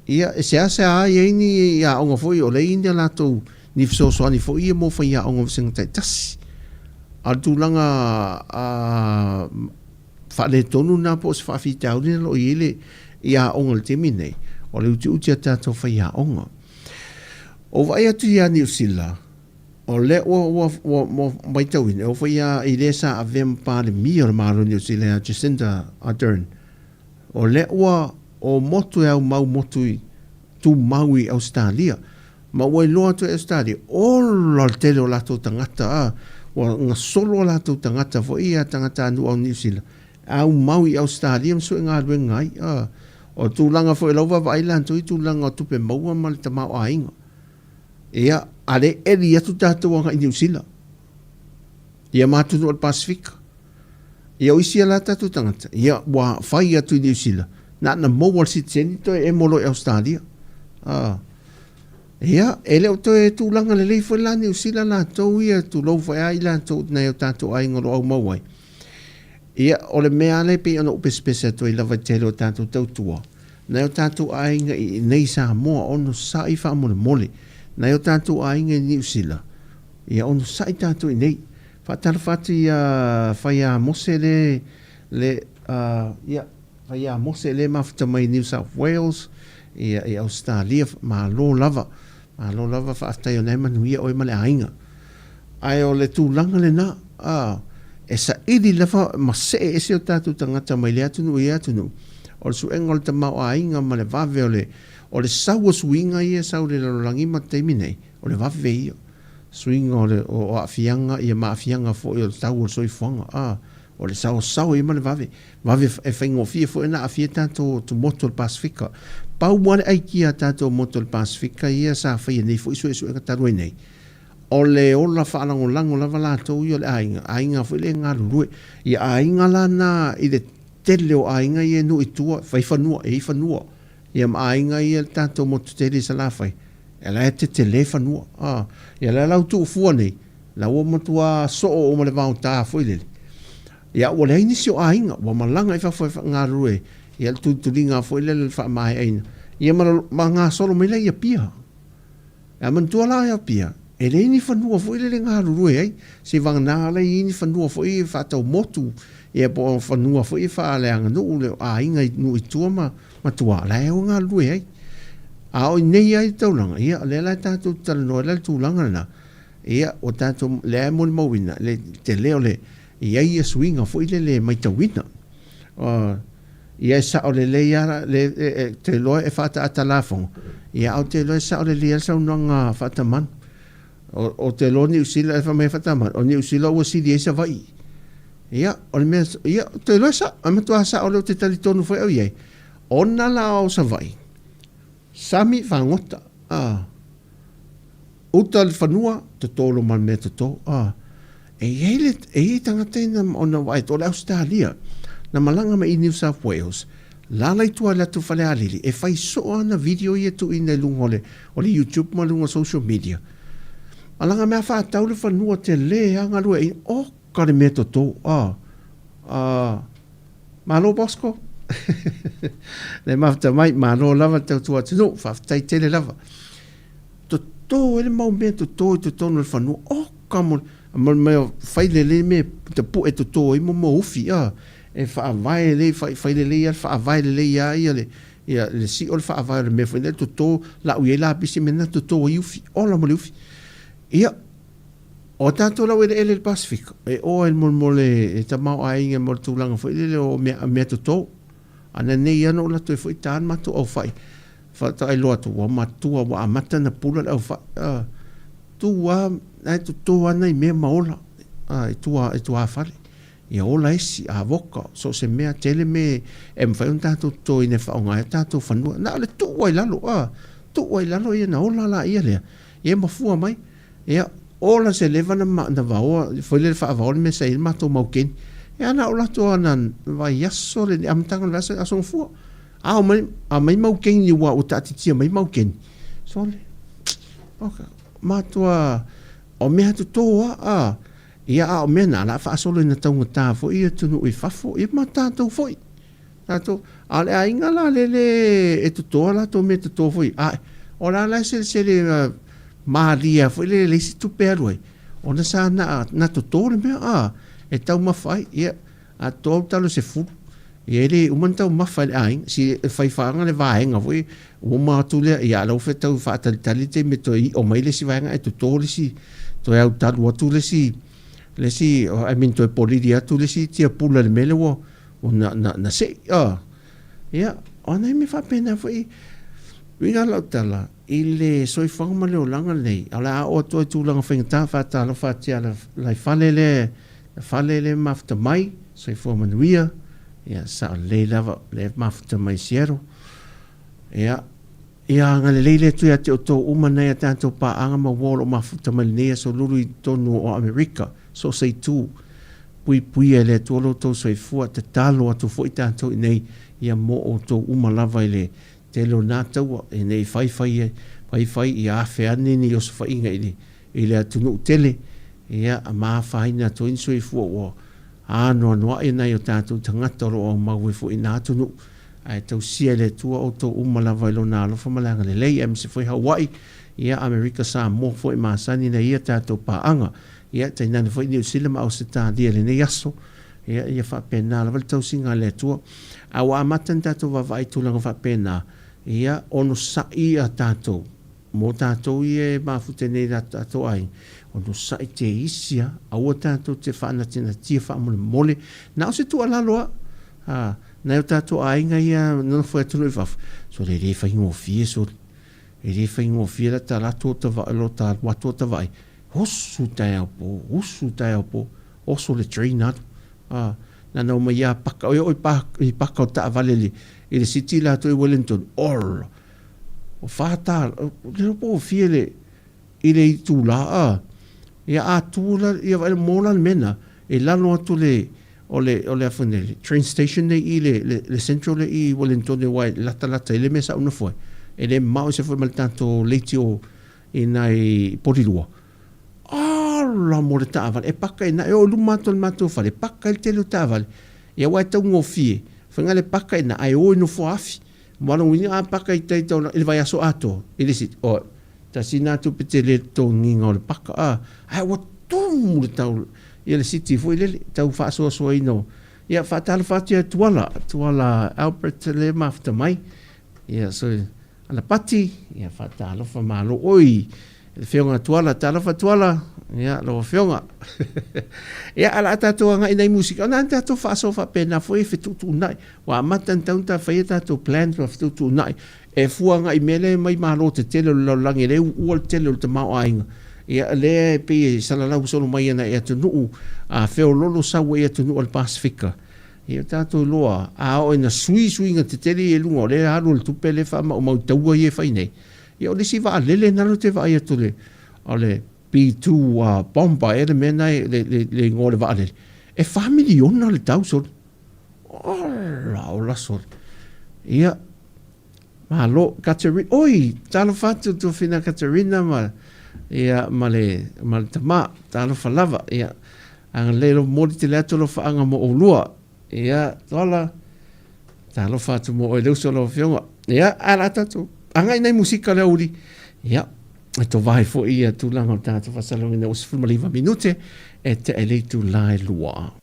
S2: ia e se ase a ie ni ia onga fo ie, o le ini ala tau ni fisosoani fo ie mo whai ia onga senga tai tasi, a tūlanga whale tonu na po se whawhitau ni lo ile ia onga le temi nei, o le uti a tātou whai ia onga. O vai atu ia New Zealand, o le o mai tauine o faia I le sa avem pa le mia maro New Zealand Jacinda Ardern o le o motu au mau motu tu maui Australia ma wai loa tu Australia o la tele o lato tangata o nga solo lato tangata fo ia tangata anu au New Zealand au maui Australia so nga ngai o tu langa fo lova vai lan tu langa tu pe maua mal tamau ainga ia ale eri atu tātou anga I New Zealand. Ia mātunu o Pasifika. Ia oisi ala tātou tangata. Ia wa whai atu I New Zealand. Na mowal si tēni toi e molo I Australia. Ia, ele o toi e tūlanga le leifo la New Zealand la tau ia tu lau whai ai la tau nei o tātou ai ngoro au mawai. Ia, o le mea le pe ana upespesa toi lava tele o tātou tautua. Nei o tātou ai nei Sāmoa ono sa I wha mole. Nai o tātou a inga New Zealand. Ia ono sai tātou I nei. Whatara whatu ia whai a mose whai a mose le mawhita mai New South Wales. Ia Australia ma lo lava. Ma lo lava whaatai o nei manu ia oi male a inga. Ai o le tūlanga le na. E sa iri lava ma se e se o tātou tangata mai le atunu I atunu. O le suenga o le tamau a inga ma le vave o le saua suinga ia sau le lalangi ma teimi nei o le wawe ia suinga o afianga ia ma afianga fo i o tau o soifuanga o le sau ia ma le wawe e whaingo fia fo ena afia tātou tu moto le Pasifika pau moane aikia tātou moto le Pasifika ia sa whaia nei fo isu e katarua nei o le ola whaalango lango lava lātou i o le ainga fo i le ngā rurue ia ainga lana I le tele o ainga ia nu I tua whanua ia maainga ia tātou motu tere sa lawhai. E la te telefanua. Ia la lau tu ufua nei. La ua matua so o male vau tā foilele. Ia ua le inisi o ainga. Wa malanga I whawhai ngā rue. Ia tu ngā foilele wha mai aina. Ia ma ngā solo mai la ia pia. Ia mantua la ia pia. E le ini whanua foilele ngā rue ai. Se wang nā le ini whanua foilele whatau motu. Ia po whanua foilele whaaleanga nuu le ainga nu I tuama. Matua la e o ngā lue ai. A o nei ai taulanga. Ia le la tātou talanoa le tūlanga na. Ia o tātou le e mole mawina. Le te leo le. Ia ia suinga fo ile le maitawina. Ia sa o le iara te loe e whata atalafonga. Ia au te loe sa o le lea sa unanga whata man. O te loe ni usila e whamea whata man. O ni usila ua siri e sa vai. Ia o le mea. Ia te loe sa. Amatua sa o leo te talitonu fo au iei. Ona la o sa vai. Sami whangota. Uta le whanua, te tolo man mea te tō. E hei tangata ina ona vai, tō le Australia. Na malanga mai I New South Wales. Lala i tua latu whale alili. E whai so ana video ia tu ina lunga o le YouTube ma lunga social media. Alanga mea whaatau le whanua te le anga lua i kare mea toto. Malo Bosco? Le mafta mai, malo lava tau tua tino, whaftai tele lava. Toto, ele mau mea toto i toto no le whanua. Kamon, mea whaile me te pu e toto i mo ufi. E whaavai le, whaile le ia, whaavai le ia ia le si o le whaavai le mea whaile toto, la ui e la bisi mena toto i ufi, ola mo le ufi. Ia, o tātou lau ele le Pacific, e o el mole, e ta mau a inga mo tūlanga whaile le o mea toto. Ana nei ano la tu e whai tān matu au whai. Whata ai loa tu, wa matua, wa amata na pula le au whai. Tu wa, ai tu toa nei mea maola. E tua whale. Ia ola esi a voka, so se mea tele me, e mwhai un tātou to i ne whaonga, e tātou whanua. Na ale tu wai lalo, tu wai lalo ia na ola la ia lea. Ia mafua mai. Ia ola se lewa na vaoa, whaile le whaavaole me sa il mato maukeni. E ana ola to ana vai yaso le amtanga la asong fu. A mai maukeni wa o tatitia mai maukeni. So le. Okay. Matua o mea tu toa ia o mea na la fa solo na taunga ta fo ia tunu i fafo i mata to foi. Tato ale ainga la le e tu toa la to me tu to foi. Ora la se le Maria foi le si tu peroi. Ona sa na to to le mea e tau mawhai, ia, a tō talo se fu, ia ere uman tau mawhai aing, si whai whaanga le vāenga, voi, o mātu lea, ia lau whai tau whaatalitali te me to i o mai le si vāenga, e to tō le si, to e au talu atu le si, I mean, to e poliri atu le si, tia pula le mele wo, o na se, ia, o nei me whapena whai, winga lau tala, i le soi whangma leo langa nei, ala a o toi tūlanga whengata, whaatala whaatia lai whale le mafta mai, so i manuia, ia sa le lava le mafta mai siero. Ia anga le leile tu ia te o tō umana ia tātou pā anga ma wolo mafta mai nea so lulu i tonu o Amerika, so sei tū, pui e le tōlo tō so i fua te talo atu fo i tātou i nei, ia mo o tō umalava i le te lo nātou, i nei whai i a whea nini o so whainga i le atunu tele, ia a mawhaina to inso i fua o noa e nei o tātou tangata ro o mau e fu i nātunu ai tau sia le tua o tō umalawa i lo nā lofa malanga le lei em se fui Hawaii ia Amerika Sāmoa fu i māsani na ia tātou pāanga ia tainana fu i New Zealand au se tā lia le nei aso ia whapena la wale tau singa le tua a wa amatan tātou wawai tūlanga whapena ia ono sa i a tātou mo tātou i e mawhute nei tātou ai ono sa i te isia a ua tātou te whaana tina tia whaamole mole na o se tu alaloa na o tātou ainga ia nana fwea tunu i wafu so le re whaingo fie so e re whaingo fie la tā lato ta vai lo tā wato ta vai hosu tai au po oso le train natu na nau mai a paka i paka o ta valele i le siti lato i Wellington o whātā le ropo fie le i le i tū la ia a tūla ia vai mola mena e lalo atu o le afune train station nei i le central i Wellington e wai lata ele mesa una foi e le mau se foi mal tanto leiti o i nai porilua la mo le taval e paka e na e o lumato le mato fale paka il telu taval ia wai tau ngofie whanga le paka e na ai o no fo afi moana wini a paka i teitau na ele vai aso ato ele sit o ta sinatu pete le to nginga o le paka ai wa tumu le tau ia le siti foi le tau fa so ino ia fa tal fa tia tuala Albert le mafta mai ia so ala pati ia fa tal fa malo oi le feonga tuala tal fa tuala ia lo feonga ia ala tatu nga inai musika ona tatu fa so fa pena foi fitu tu nai wa matan tanta fa ia to plan for fitu tu nai e fuanga i mele mai malo te tele lo langi le uol tele te mau ainga ia le pe sala la usolo mai na ia tunu a feo lolo sa we ia tunu al Pasifika ia tatu loa a o ina sui nga te tele e lungo le haru tu pele fa ma o taua ia fa nei ia o le si va lele na te va ia tole ale P2 bomba e le mena le ngore va le e family ona le tau so la ola so ia malo Katerina oi talo fatu tu fina Katerina ma ia male tama talo falava ia ang lelo modi te le tolo fa anga mo olua ia tola talo fatu mo o le solo fionga ia ala tatu anga nei musika le uli ia to vai fo ia tu langa tatu fa salonga ne os fulmaliva minute e te ele tu lai lua.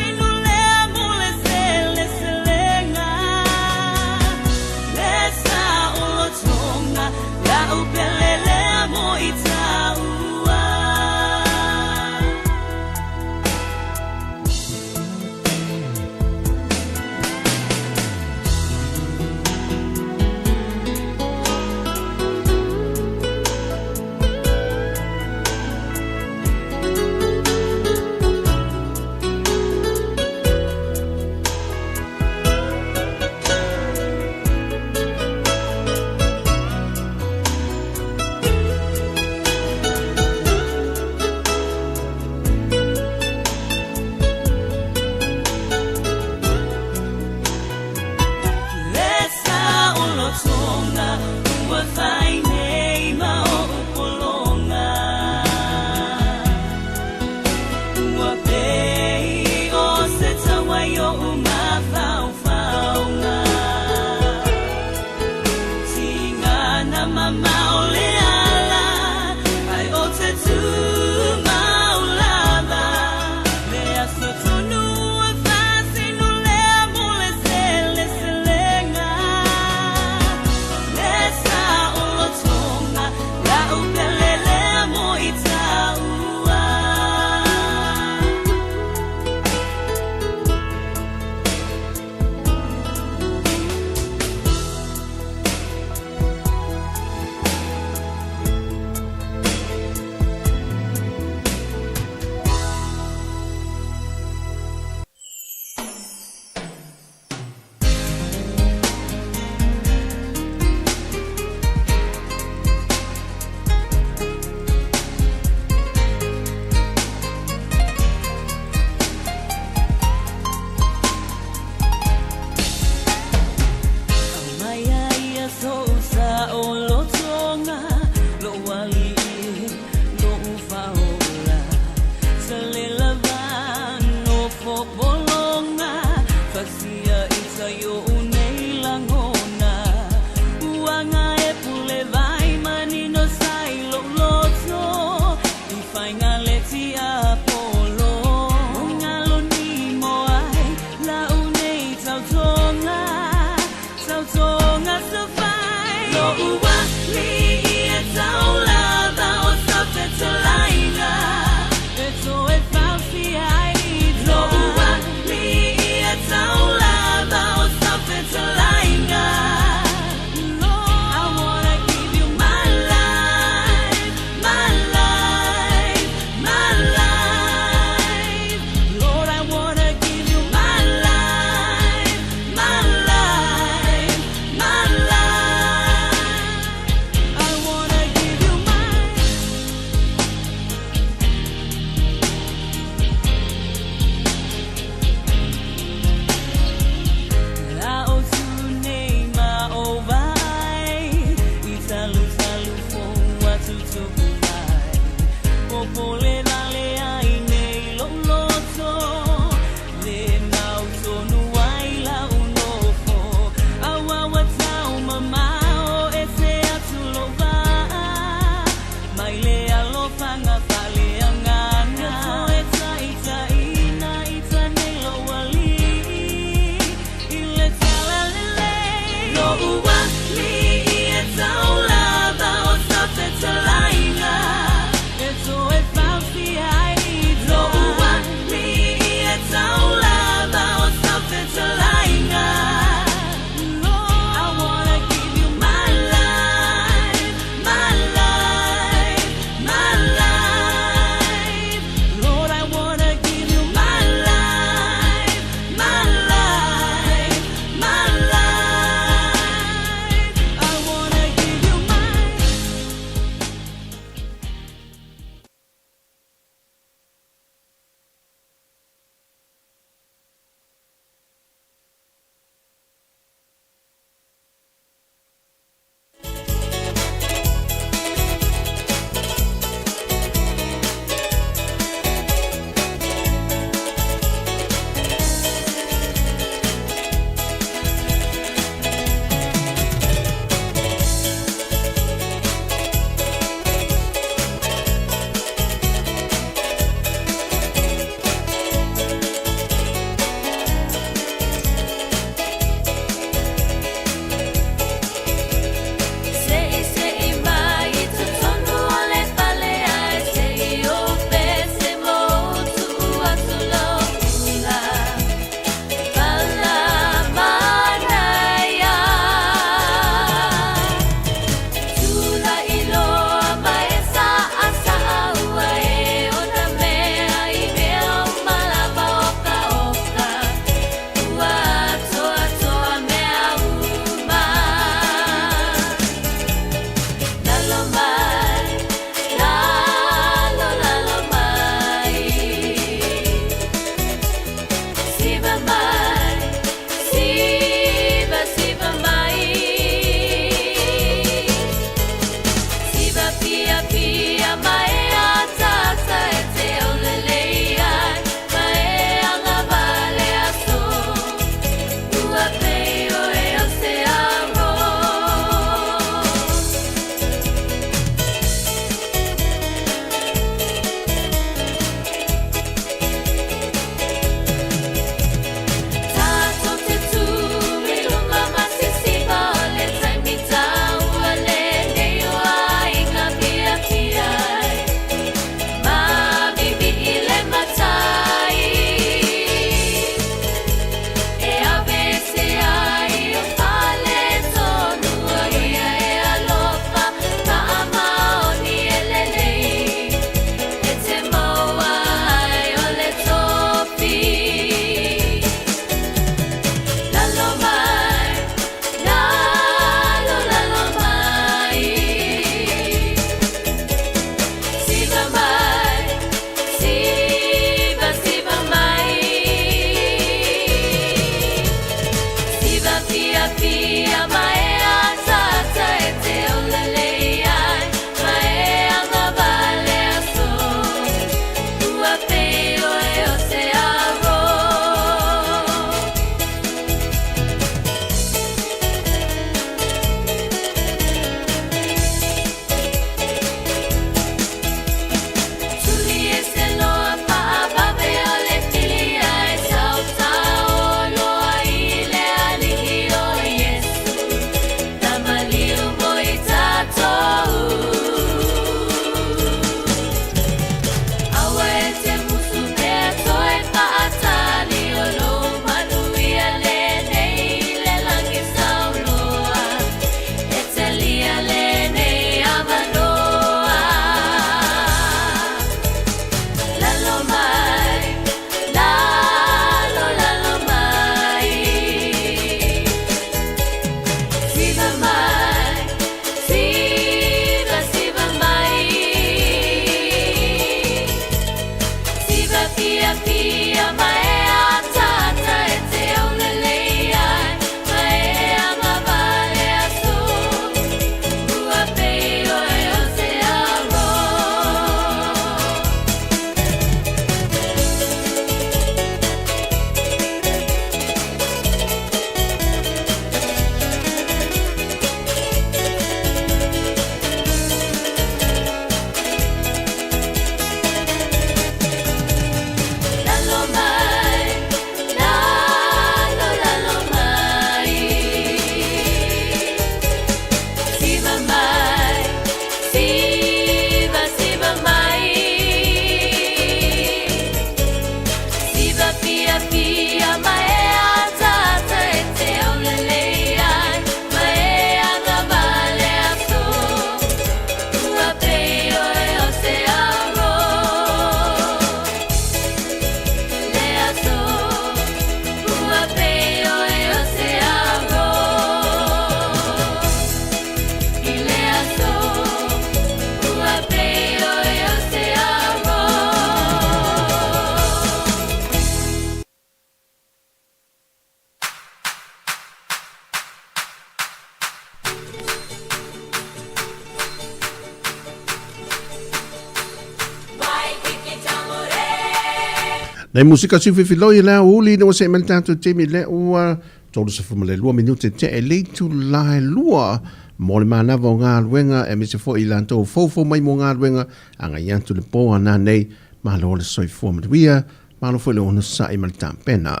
S2: Nei musika sififiloi lea uli na wase mentatu temi le ua tolu se fumale lua minute te e leitu lae lua mo le manava o ngā luenga e mese fo i lantou fofo mai mo ngā luenga anga iantu le poa nā nei malo le soi fua matuia malo fo le ono sa i malita pena.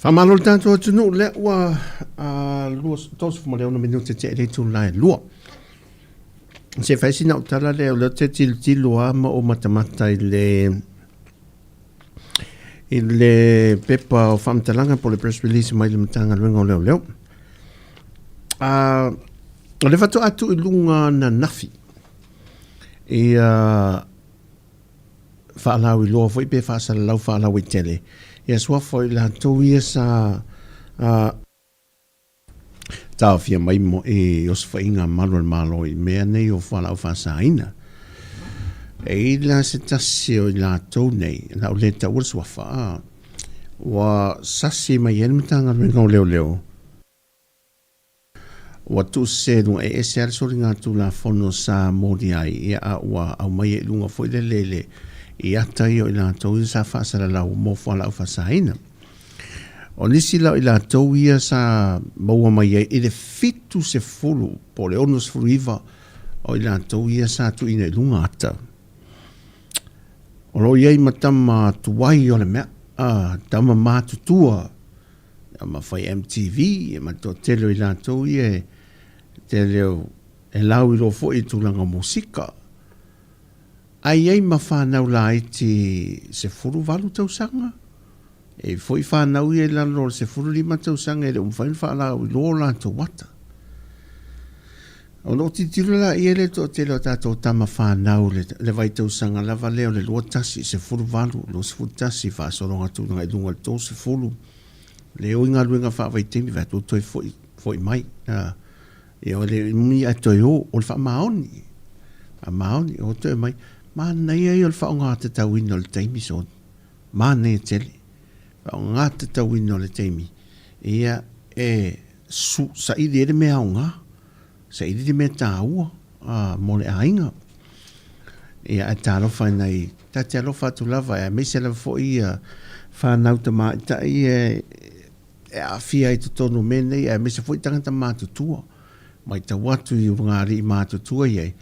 S2: Amalo tanto tunu le wa lua tos fu male una minuta te le tu lai lua. Se fai sina utala le le te til lua ma o matamata ile pepa o famtalanga po le press release mai le matanga luenga leo leo. Le fatu atu ilunga na nafi. E fa la wi lo foi pe fa sa la fa la wi tele. Ia sua foi la toia sa tau fia mai mo e os fainga malo i mea nei o whala o whasaina. E la se tasi o la tau nei, la o le tau ura wha wa sasi mai enmitanga ringa o leo. Wa tu se no e se ar sori ngā tu la fono sa mori ai ia a wa au mai e lunga foi le lele. I atai o i la tau i sa whaasara lau mo whala o whasaina. O nisi lau i la tau ia sa maua mai i le fitu se fulu po le onos furu iwa o i la tau ia sa tu ina i lunga ata. O lo iei matama tuwai o le mea. Tama mātutua. Ma fai MTV, ma to telo I lātou I telo e lau I lo fo I tūlanga musika. Ai ei ma whanau la iti se furu walu tausanga. E foi whanau I lalo se furu lima tausanga e le umwhain whanau I lo lātou wata. O no titiru la I ele to telo tātou tama whanau le vai tausanga lava leo le lua tasi se furu walu, lo se furu tasi whaasoronga tūnanga I lunga le tō se furu. Leo inga luenga whaavai temi vatu toi foi mai. E o le muni a toi o le wha maoni. A maoni o toi mai. Ma nei ai o le wha o ngā te tauino le teimi son. Ma nei tele. Wha o ngā te tauino le teimi. Ia su sa ili ere mea o ngā. Sa ili de mea tā ua. Mo le ainga. Ia a tā lofa nei. Tā te alofa tu lava. Ia meise lava fo I whanau ta maa. Ta I a fia I te tono mene e me se foi tangata mātutua mai ta watu I ngāri I mātutua iei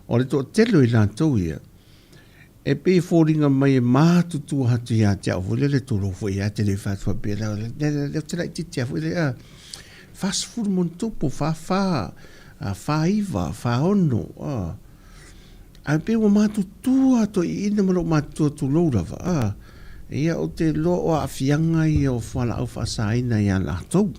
S2: o le to telo I lātou ia e pe fōringa mai e mātutua hatu ia te au vole le tolo foi ia te le whatua pēra le te lai titi a foi le fast food mon tupo wha iwa wha ono a pe wa mātutua to I ina malo mātutua tu lourawa ia o te loa a fianga I o whala au whaasaina I a lātou.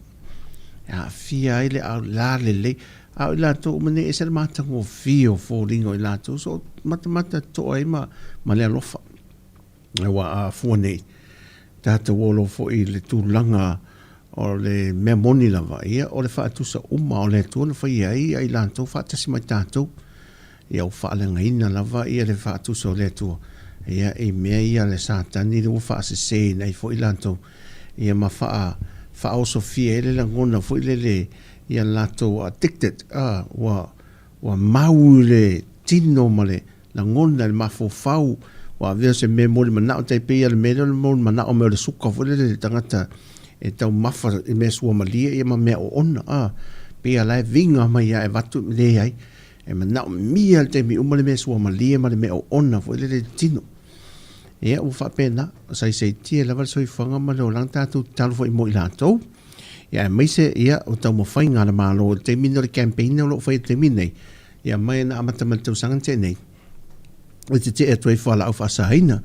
S2: A fia I le au lālele. Au I lātou mene e sere mātango fio fōringo I lātou. So mata toa I ma le alofa. E wa a fuanei. Tāta wolo fo I le tūlanga o le mea moni lava. Ia o le whaatusa uma o le tuana whai ai lātou whaatasi mai tātou. Ia o whaalenga ina lava ia le whaatusa o le tua. Ia e mea ia le sātani le ufa se se nei fo I lantou ia ma faa o sofia ele la ngona fo le ia latou addicted wa mau le tino male la ngona le mafofau wa vea se me mo le mana o tai pe ia le me le mo mana o me le suka fo le tangata e tau mafa e me sua malia ia ma mea o ona pe ia lai vinga mai ia e watu le ai e mana o mia le te mi umale me sua malia ma le me o ona fo le tino ia u fa pena sai sei tie lava soi fanga ma lo lang tatu tal foi mo ilato ia mai se ia o tau mo fai ngana ma lo te mino le campaign lo foi te mine ia mai na amata ma tau sangan te nei o te e toi fala au fa saina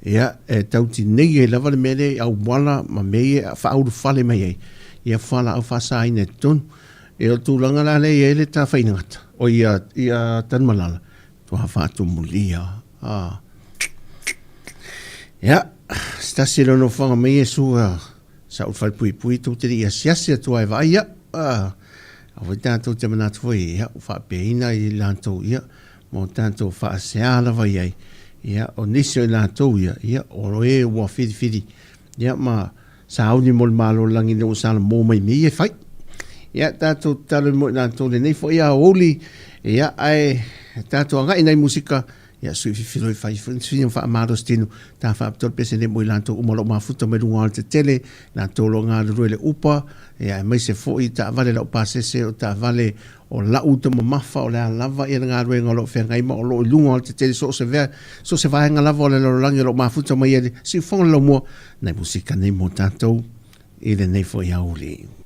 S2: ia e tau ti nei e lava le mele au wala ma me fa au fale mai ia fala au fa saina ton e o tu langa la le ele ta fai ngata o ia tan malala tu ha fa tu mulia Ia, stasi lono whanga me Yesu sa uwhai pui tō te ria siasia tō ai vai ia. A wai tātou te manatu fwoi ia, wha peina I lātou ia, mō tātou wha seala vai ai. Ia, o nisio I lātou ia, o roe ua whiri. Ia, ma sa auni mo le malo langi ne o sala mō mai mi e whai. Ia, tātou talo mo lātou le nei fwoi a oli. Ia, ai, tātou angai nei musika. Ia sui fifilo I fai fai fa amaro stino ta fa tol pese ne mo lanto o mo mafuta me lunga te tele na tolo nga le upa ia mai se fo I ta vale la pase se o ta vale o la uta mo mafa o la lava ia nga rue ngolo fe ngai mo lo lunga te tele so se va nga lava le lo langi lo mafuta mai ia si fon lo mo na musika nei mo tanto ile nei fo ia uli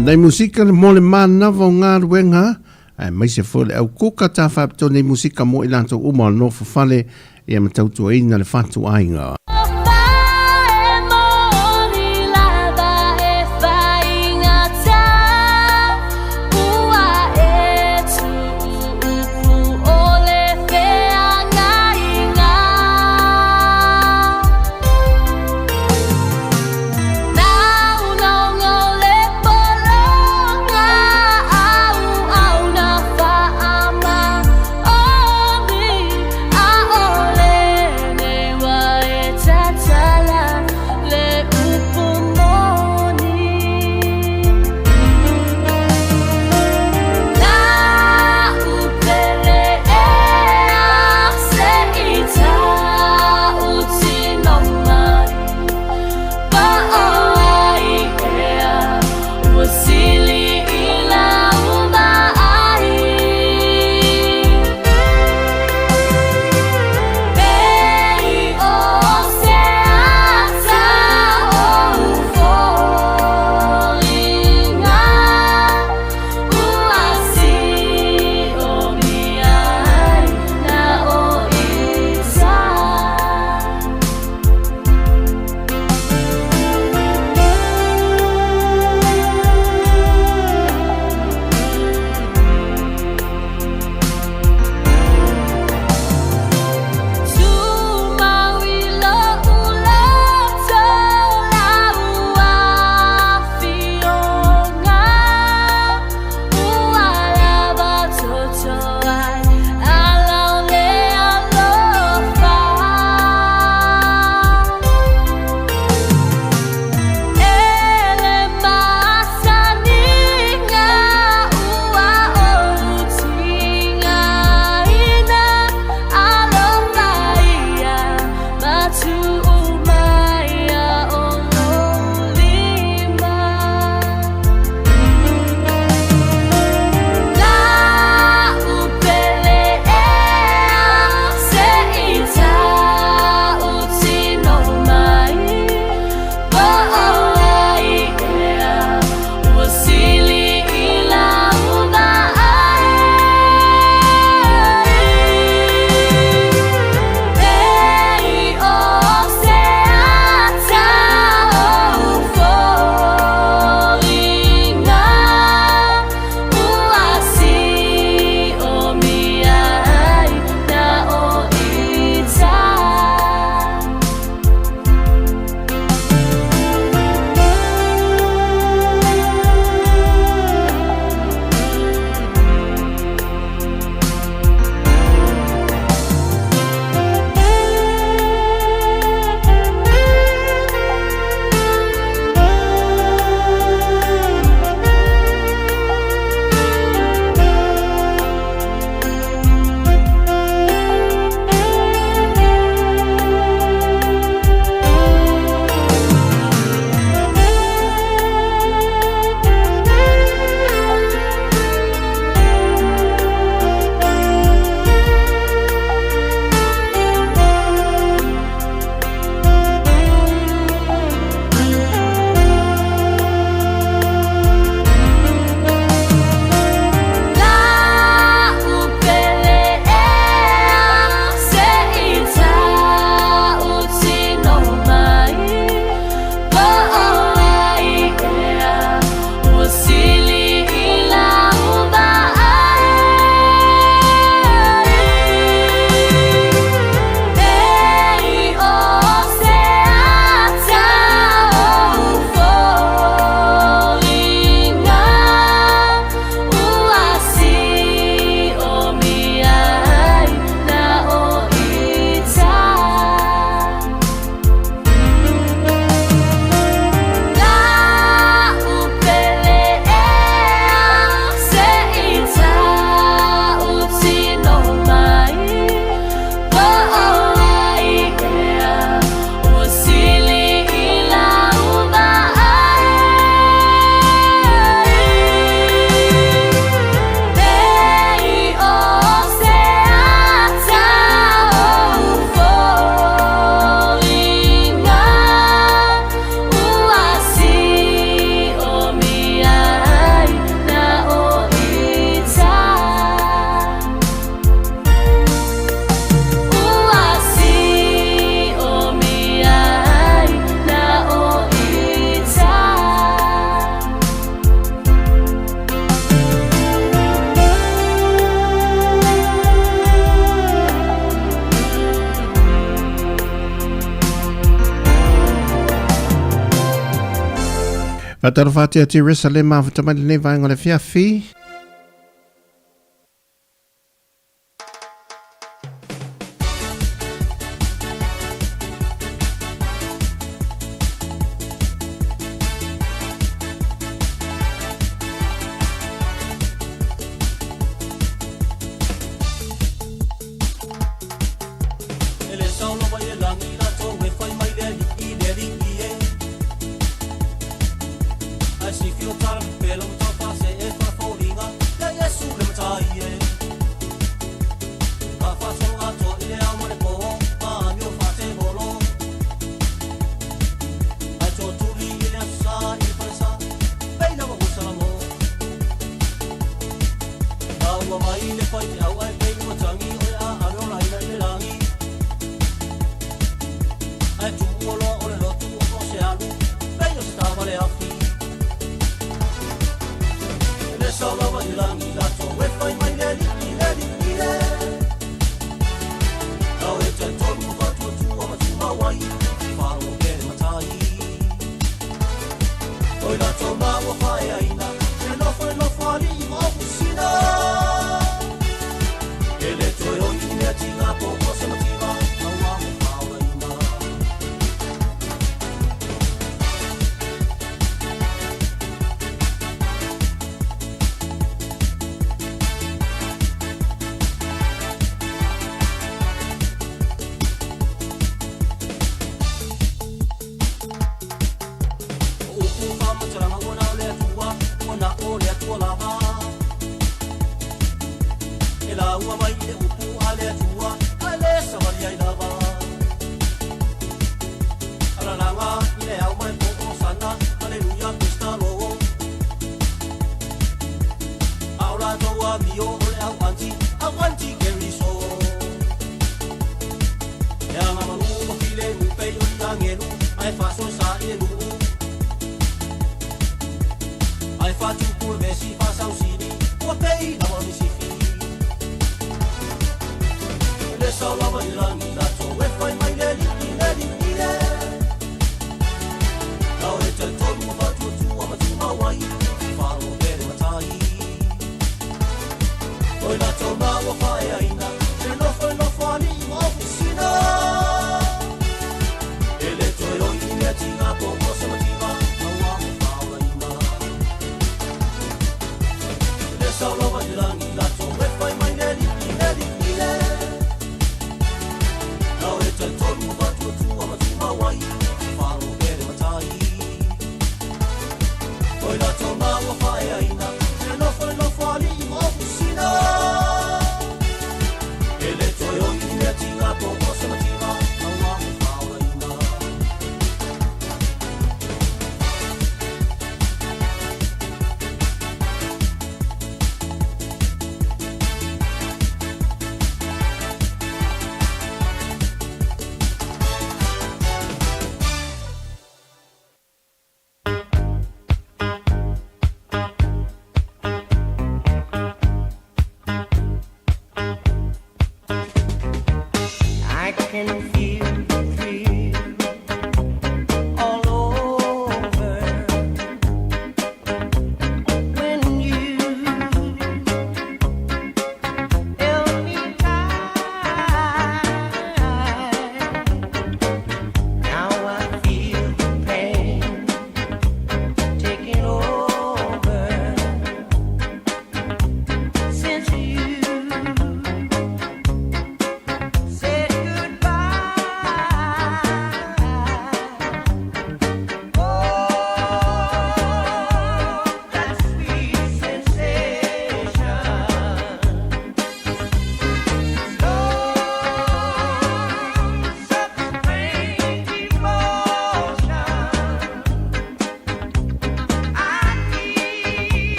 S2: Nei musika le mole mana va ngā ruenga, mai se fole au kuka tā whapto nei musika mo ilanto uma no fale e matautua ina le whatu ainga. Fatalafati ati Jerusalem mafutamai le vaenga le fiafi.
S1: Oi,